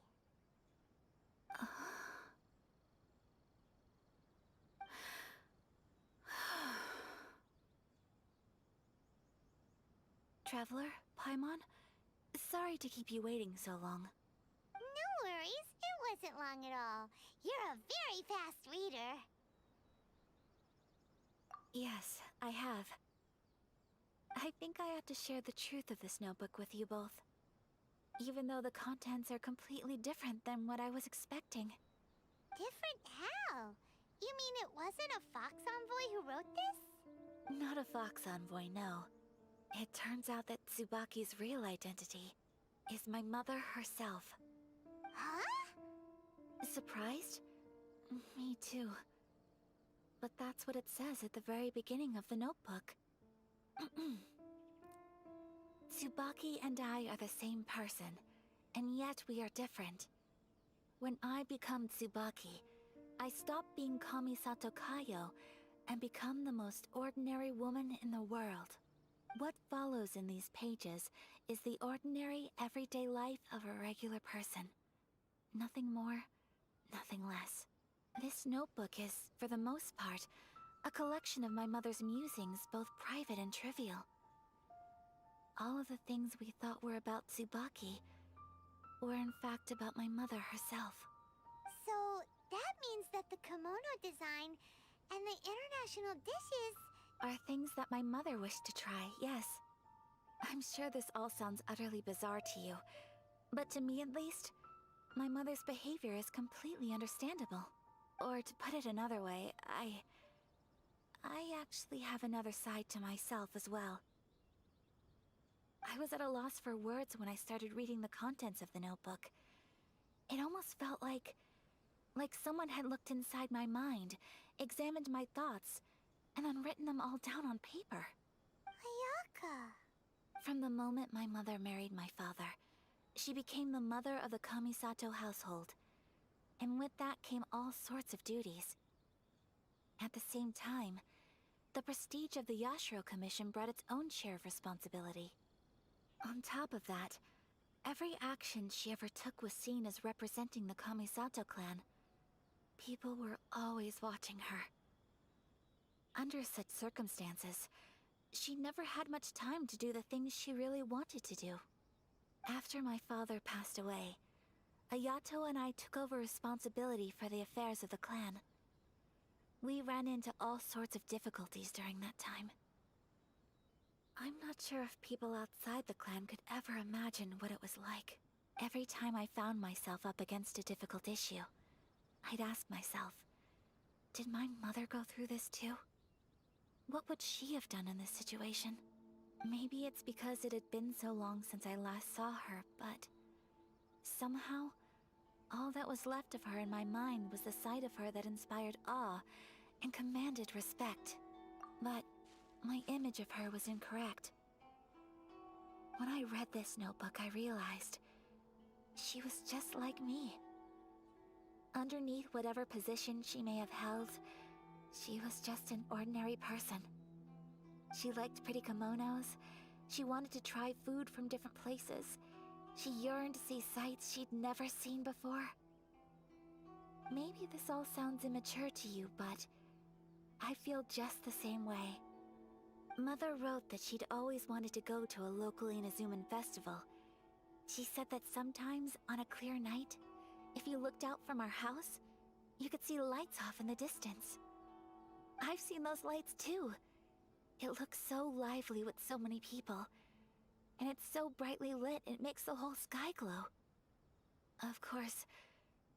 Traveler, Paimon? Sorry to keep you waiting so long. No worries, it wasn't long at all. You're a very fast reader. Yes, I have. I think I have to share the truth of this notebook with you both. Even though the contents are completely different than what I was expecting. Different how? You mean it wasn't a Fox Envoy who wrote this? Not a Fox Envoy, no. It turns out that Tsubaki's real identity is my mother herself. Huh? Surprised? Me too. But that's what it says at the very beginning of the notebook. Tsubaki and I are the same person, and yet we are different. When I become Tsubaki, I stop being Kamisato Kayo and become the most ordinary woman in the world. What follows in these pages is the ordinary, everyday life of a regular person. Nothing more, nothing less. This notebook is, for the most part, a collection of my mother's musings, both private and trivial. All of the things we thought were about Tsubaki were in fact about my mother herself. So, that means that the kimono design and the international dishes... are things that my mother wished to try, yes. I'm sure this all sounds utterly bizarre to you, but to me at least, my mother's behavior is completely understandable. Or to put it another way, I actually have another side to myself as well. I was at a loss for words when I started reading the contents of the notebook. It almost felt like someone had looked inside my mind, examined my thoughts, and then written them all down on paper. Ayaka. From the moment my mother married my father, she became the mother of the Kamisato household. And with that came all sorts of duties. At the same time, the prestige of the Yashiro Commission brought its own share of responsibility. On top of that, every action she ever took was seen as representing the Kamisato clan. People were always watching her. Under such circumstances, she never had much time to do the things she really wanted to do. After my father passed away, Ayato and I took over responsibility for the affairs of the clan. We ran into all sorts of difficulties during that time. I'm not sure if people outside the clan could ever imagine what it was like. Every time I found myself up against a difficult issue, I'd ask myself, did my mother go through this too? What would she have done in this situation? Maybe it's because it had been so long since I last saw her, but somehow, all that was left of her in my mind was the sight of her that inspired awe and commanded respect. But my image of her was incorrect. When I read this notebook, I realized she was just like me. Underneath whatever position she may have held, she was just an ordinary person. She liked pretty kimonos. She wanted to try food from different places. She yearned to see sights she'd never seen before. Maybe this all sounds immature to you, but I feel just the same way. Mother wrote that she'd always wanted to go to a local Inazuman festival. She said that sometimes, on a clear night, if you looked out from our house, you could see lights off in the distance. I've seen those lights too. It looks so lively with so many people. And it's so brightly lit, it makes the whole sky glow. Of course,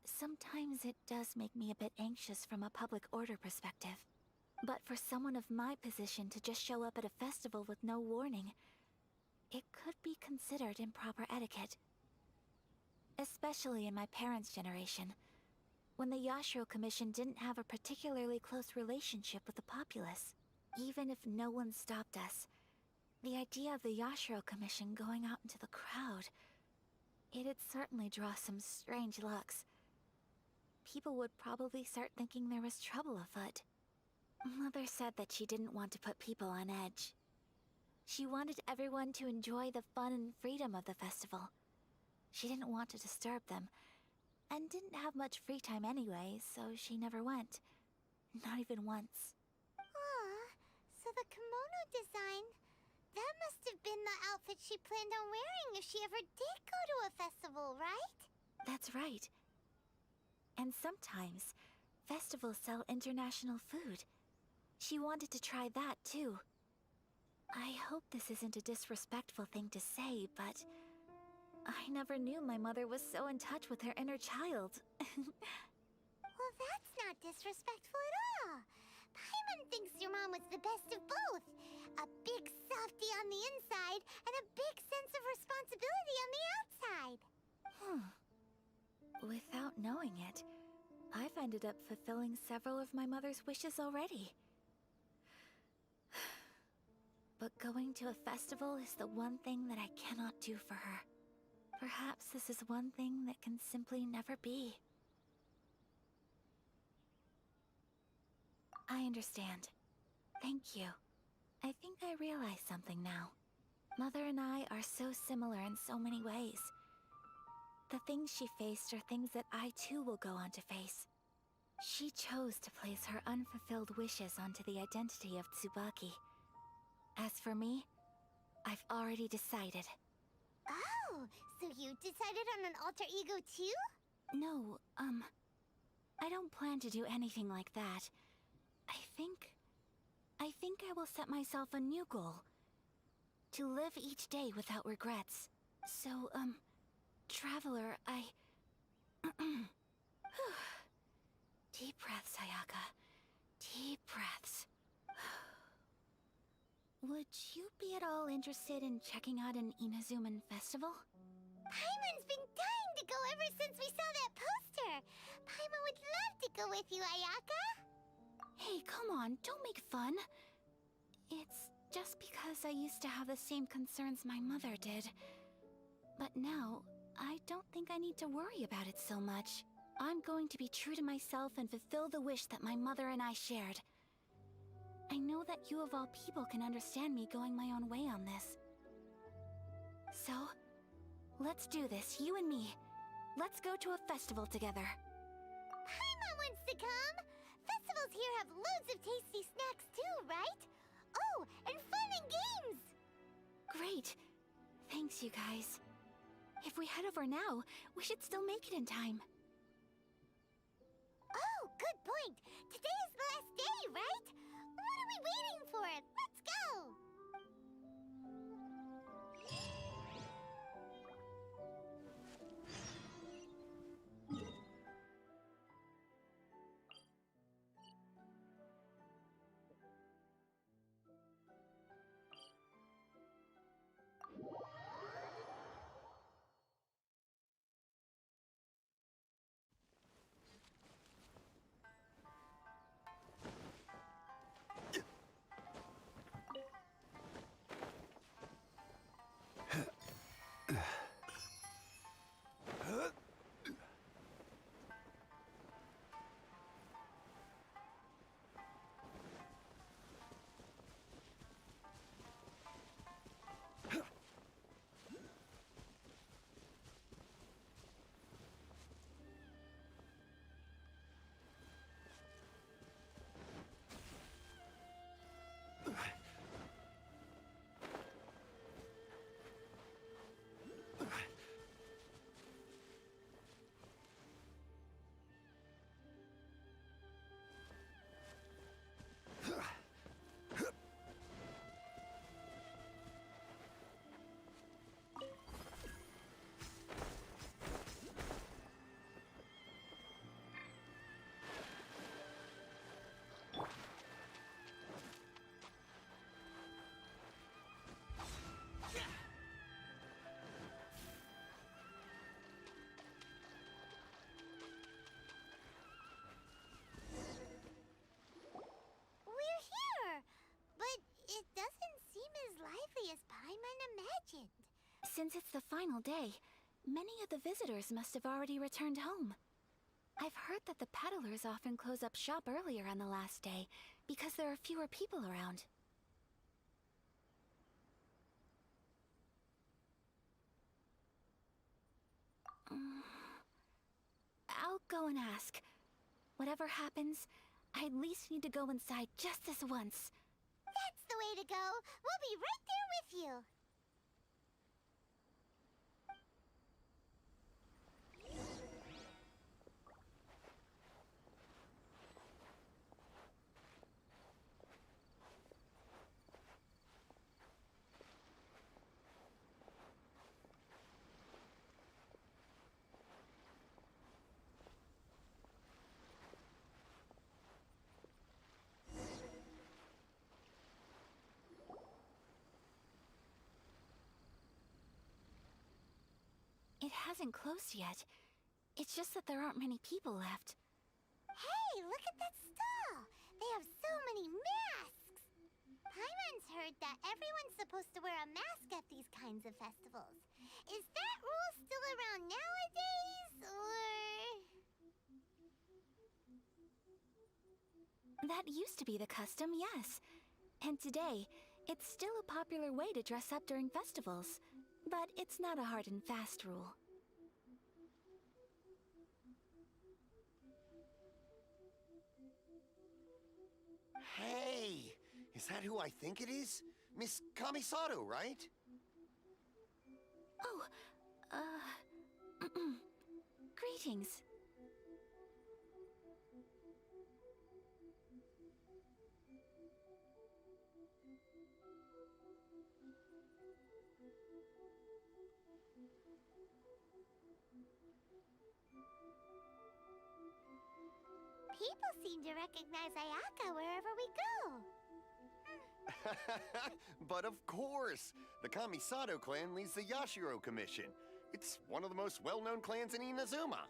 sometimes it does make me a bit anxious from a public order perspective. But for someone of my position to just show up at a festival with no warning, it could be considered improper etiquette. Especially in my parents' generation, when the Yashiro Commission didn't have a particularly close relationship with the populace. Even if no one stopped us, the idea of the Yashiro Commission going out into the crowd, it'd certainly draw some strange looks. People would probably start thinking there was trouble afoot. Mother said that she didn't want to put people on edge. She wanted everyone to enjoy the fun and freedom of the festival. She didn't want to disturb them, and didn't have much free time anyway, so she never went. Not even once. Aw, so the kimono design, that must have been the outfit she planned on wearing if she ever did go to a festival, right? That's right. And sometimes, festivals sell international food. She wanted to try that too. I hope this isn't a disrespectful thing to say, but I never knew my mother was so in touch with her inner child. Well, that's not disrespectful at all. Paimon thinks your mom was the best of both. A big softie on the inside and a big sense of responsibility on the outside. Without knowing it, I've ended up fulfilling several of my mother's wishes already. But going to a festival is the one thing that I cannot do for her. Perhaps this is one thing that can simply never be. I understand. Thank you. I think I realize something now. Mother and I are so similar in so many ways. The things she faced are things that I too will go on to face. She chose to place her unfulfilled wishes onto the identity of Tsubaki. As for me, I've already decided. Oh, so you decided on an alter ego too? No, I don't plan to do anything like that. I think I will set myself a new goal. To live each day without regrets. So, Traveler, Deep breaths, Ayaka. Deep breaths. Would you be at all interested in checking out an Inazuman festival? Paimon's been dying to go ever since we saw that poster. Paimon would love to go with you, Ayaka. Hey, come on, don't make fun. It's just because I used to have the same concerns my mother did. But now, I don't think I need to worry about it so much. I'm going to be true to myself and fulfill the wish that my mother and I shared. I know that you of all people can understand me going my own way on this. So, let's do this, you and me. Let's go to a festival together. Paimon wants to come! Festivals here have loads of tasty snacks too, right? Oh, and fun and games! Great. Thanks, you guys. If we head over now, we should still make it in time. Oh, good point! Today is the last day, right? What are we waiting for? Let's go! We're here! But it doesn't seem as lively as Paimon imagined. Since it's the final day, many of the visitors must have already returned home. I've heard that the peddlers often close up shop earlier on the last day because there are fewer people around. I'll go and ask. Whatever happens, I at least need to go inside just this once. That's the way to go! We'll be right there with you! It hasn't closed yet. It's just that there aren't many people left. Hey, look at that stall! They have so many masks! Paimon's heard that everyone's supposed to wear a mask at these kinds of festivals. Is that rule still around nowadays, or...? That used to be the custom, yes. And today, it's still a popular way to dress up during festivals. But it's not a hard and fast rule. Hey! Is that who I think it is? Miss Kamisato, right? Oh, greetings. People seem to recognize Ayaka wherever we go. But of course! The Kamisato clan leads the Yashiro Commission. It's one of the most well-known clans in Inazuma.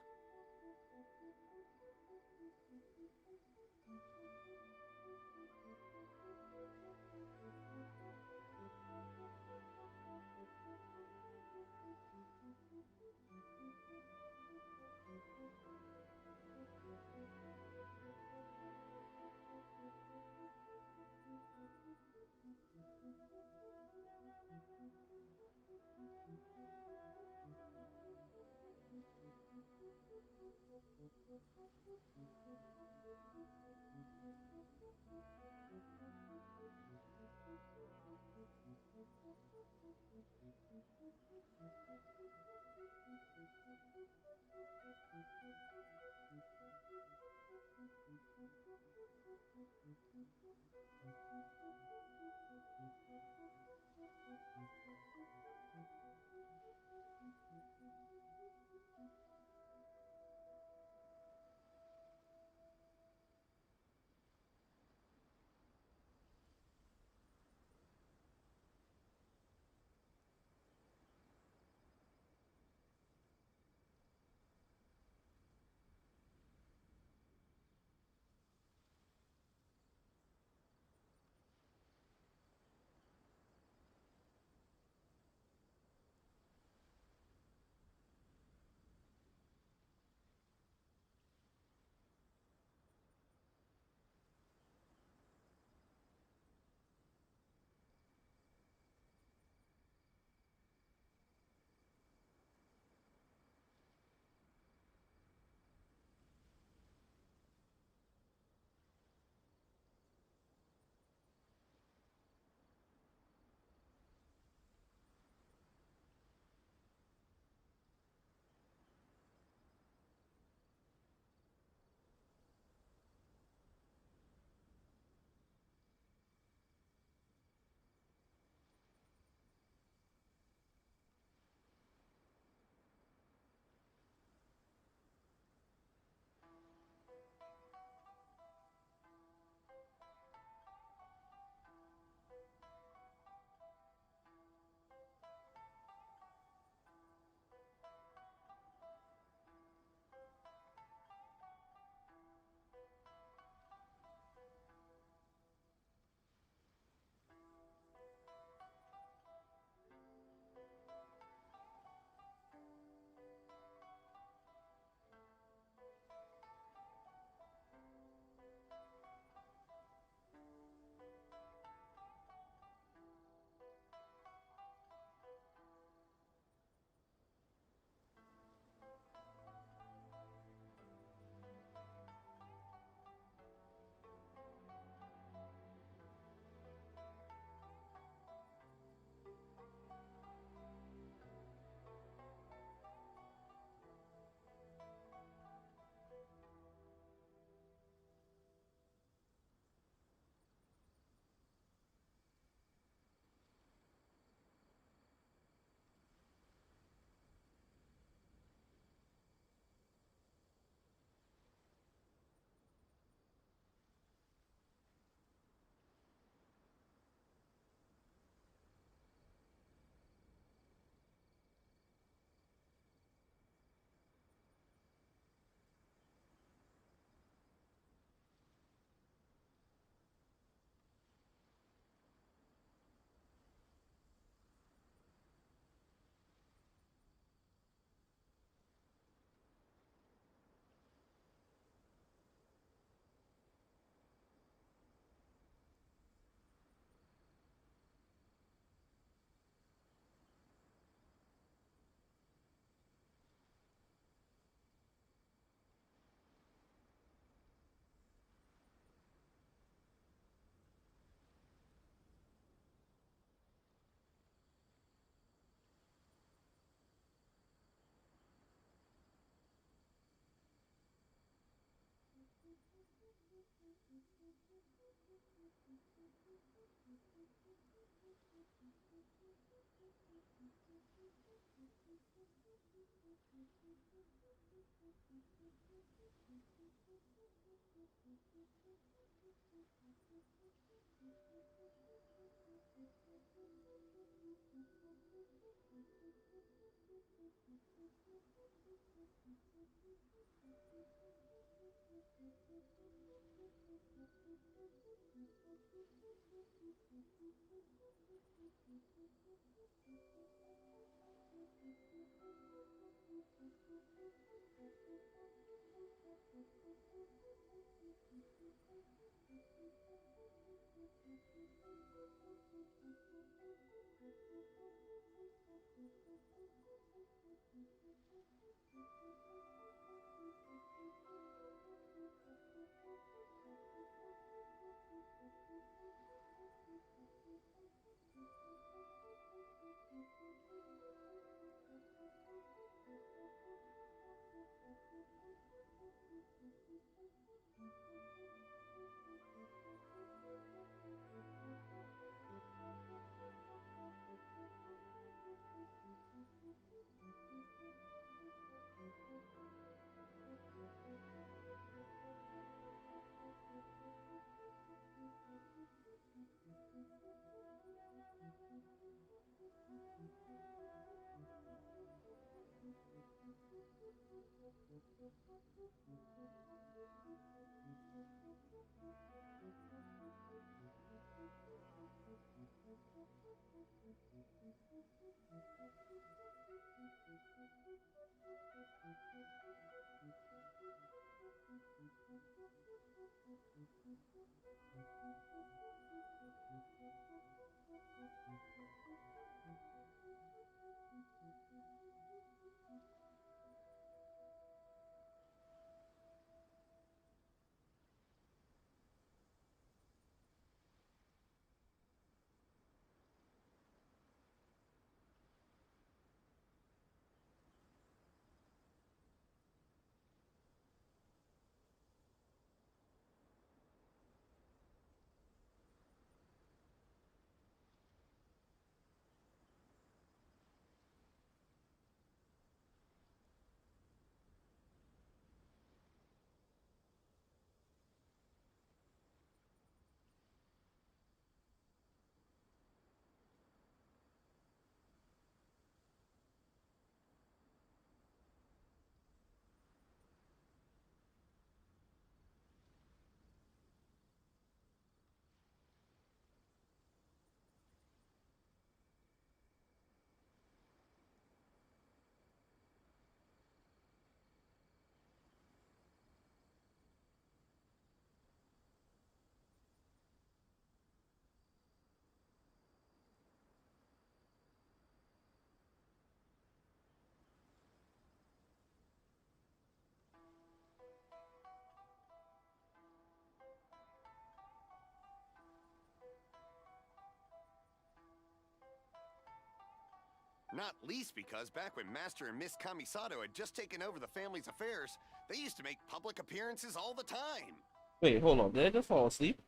Not least because back when Master and Miss Kamisato had just taken over the family's affairs, they used to make public appearances all the time. Wait, hold on. Did I just fall asleep?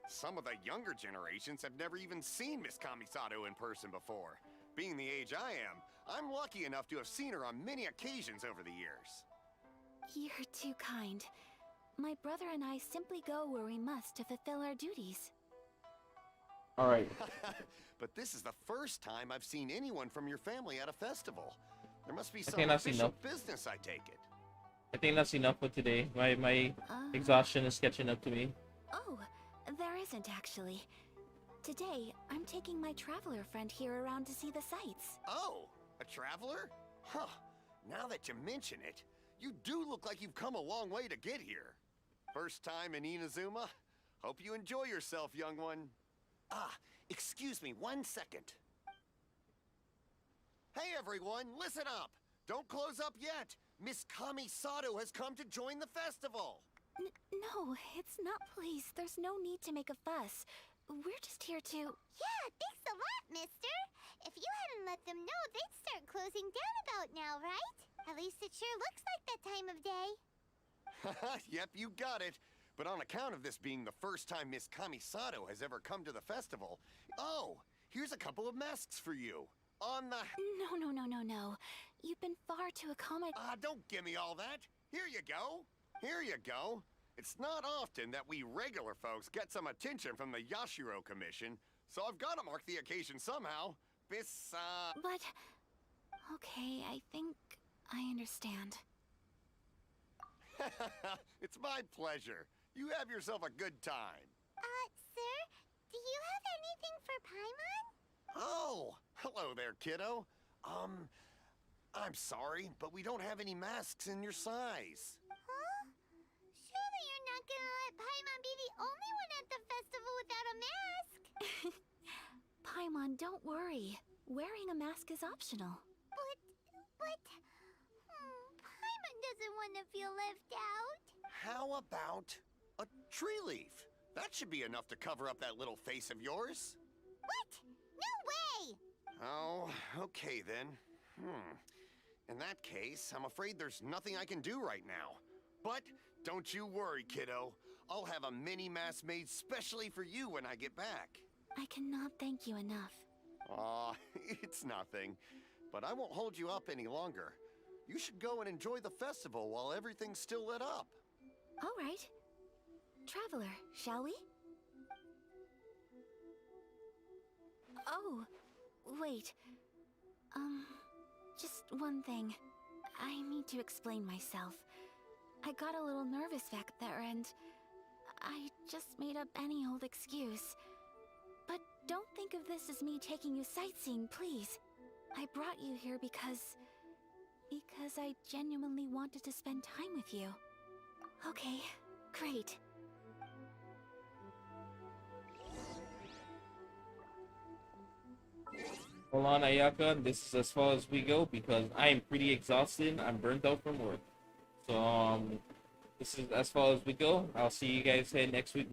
Some of the younger generations have never even seen Miss Kamisato in person before. Being the age I am, I'm lucky enough to have seen her on many occasions over the years. You're too kind. My brother and I simply go where we must to fulfill our duties. All right. But this is the first time I've seen anyone from your family at a festival. There must be some think that's official enough. business, I take it. I think that's enough for today. My exhaustion is catching up to me. Oh, there isn't actually. Today, I'm taking my traveler friend here around to see the sights. Oh, a traveler? Huh. Now that you mention it, you do look like you've come a long way to get here. First time in Inazuma? Hope you enjoy yourself, young one. Ah, excuse me 1 second. Hey everyone, listen up! Don't close up yet! Miss Kamisato has come to join the festival! No, it's not, please. There's no need to make a fuss. We're just here to... Yeah, thanks a lot, mister. If you hadn't let them know, they'd start closing down about now, right? At least it sure looks like that time of day. Yep, you got it. But on account of this being the first time Miss Kamisato has ever come to the festival... Oh, here's a couple of masks for you. On the... No. You've been far too accommodating. Don't give me all that. Here you go. Here you go. It's not often that we regular folks get some attention from the Yashiro Commission, so I've got to mark the occasion somehow. But... Okay, I think I understand. It's my pleasure. You have yourself a good time. Sir, do you have anything for Paimon? Oh, hello there, kiddo. I'm sorry, but we don't have any masks in your size. Huh? Surely you're not gonna let Paimon be the only one at the festival without a mask? Paimon, don't worry. Wearing a mask is optional. But... Paimon doesn't want to feel left out. How about a tree leaf? That should be enough to cover up that little face of yours. What? No way! Oh, okay then. In that case, I'm afraid there's nothing I can do right now. But don't you worry, kiddo. I'll have a mini mask made specially for you when I get back. I cannot thank you enough. Aw, it's nothing. But I won't hold you up any longer. You should go and enjoy the festival while everything's still lit up. All right. Traveler, shall we? Oh, wait. Just one thing. I need to explain myself. I got a little nervous back there and I just made up any old excuse. But don't think of this as me taking you sightseeing, please. I brought you here because I genuinely wanted to spend time with you. Okay, great. Hold on, Ayaka. This is as far as we go because I am pretty exhausted. I'm burnt out from work. So this is as far as we go. I'll see you guys here next week.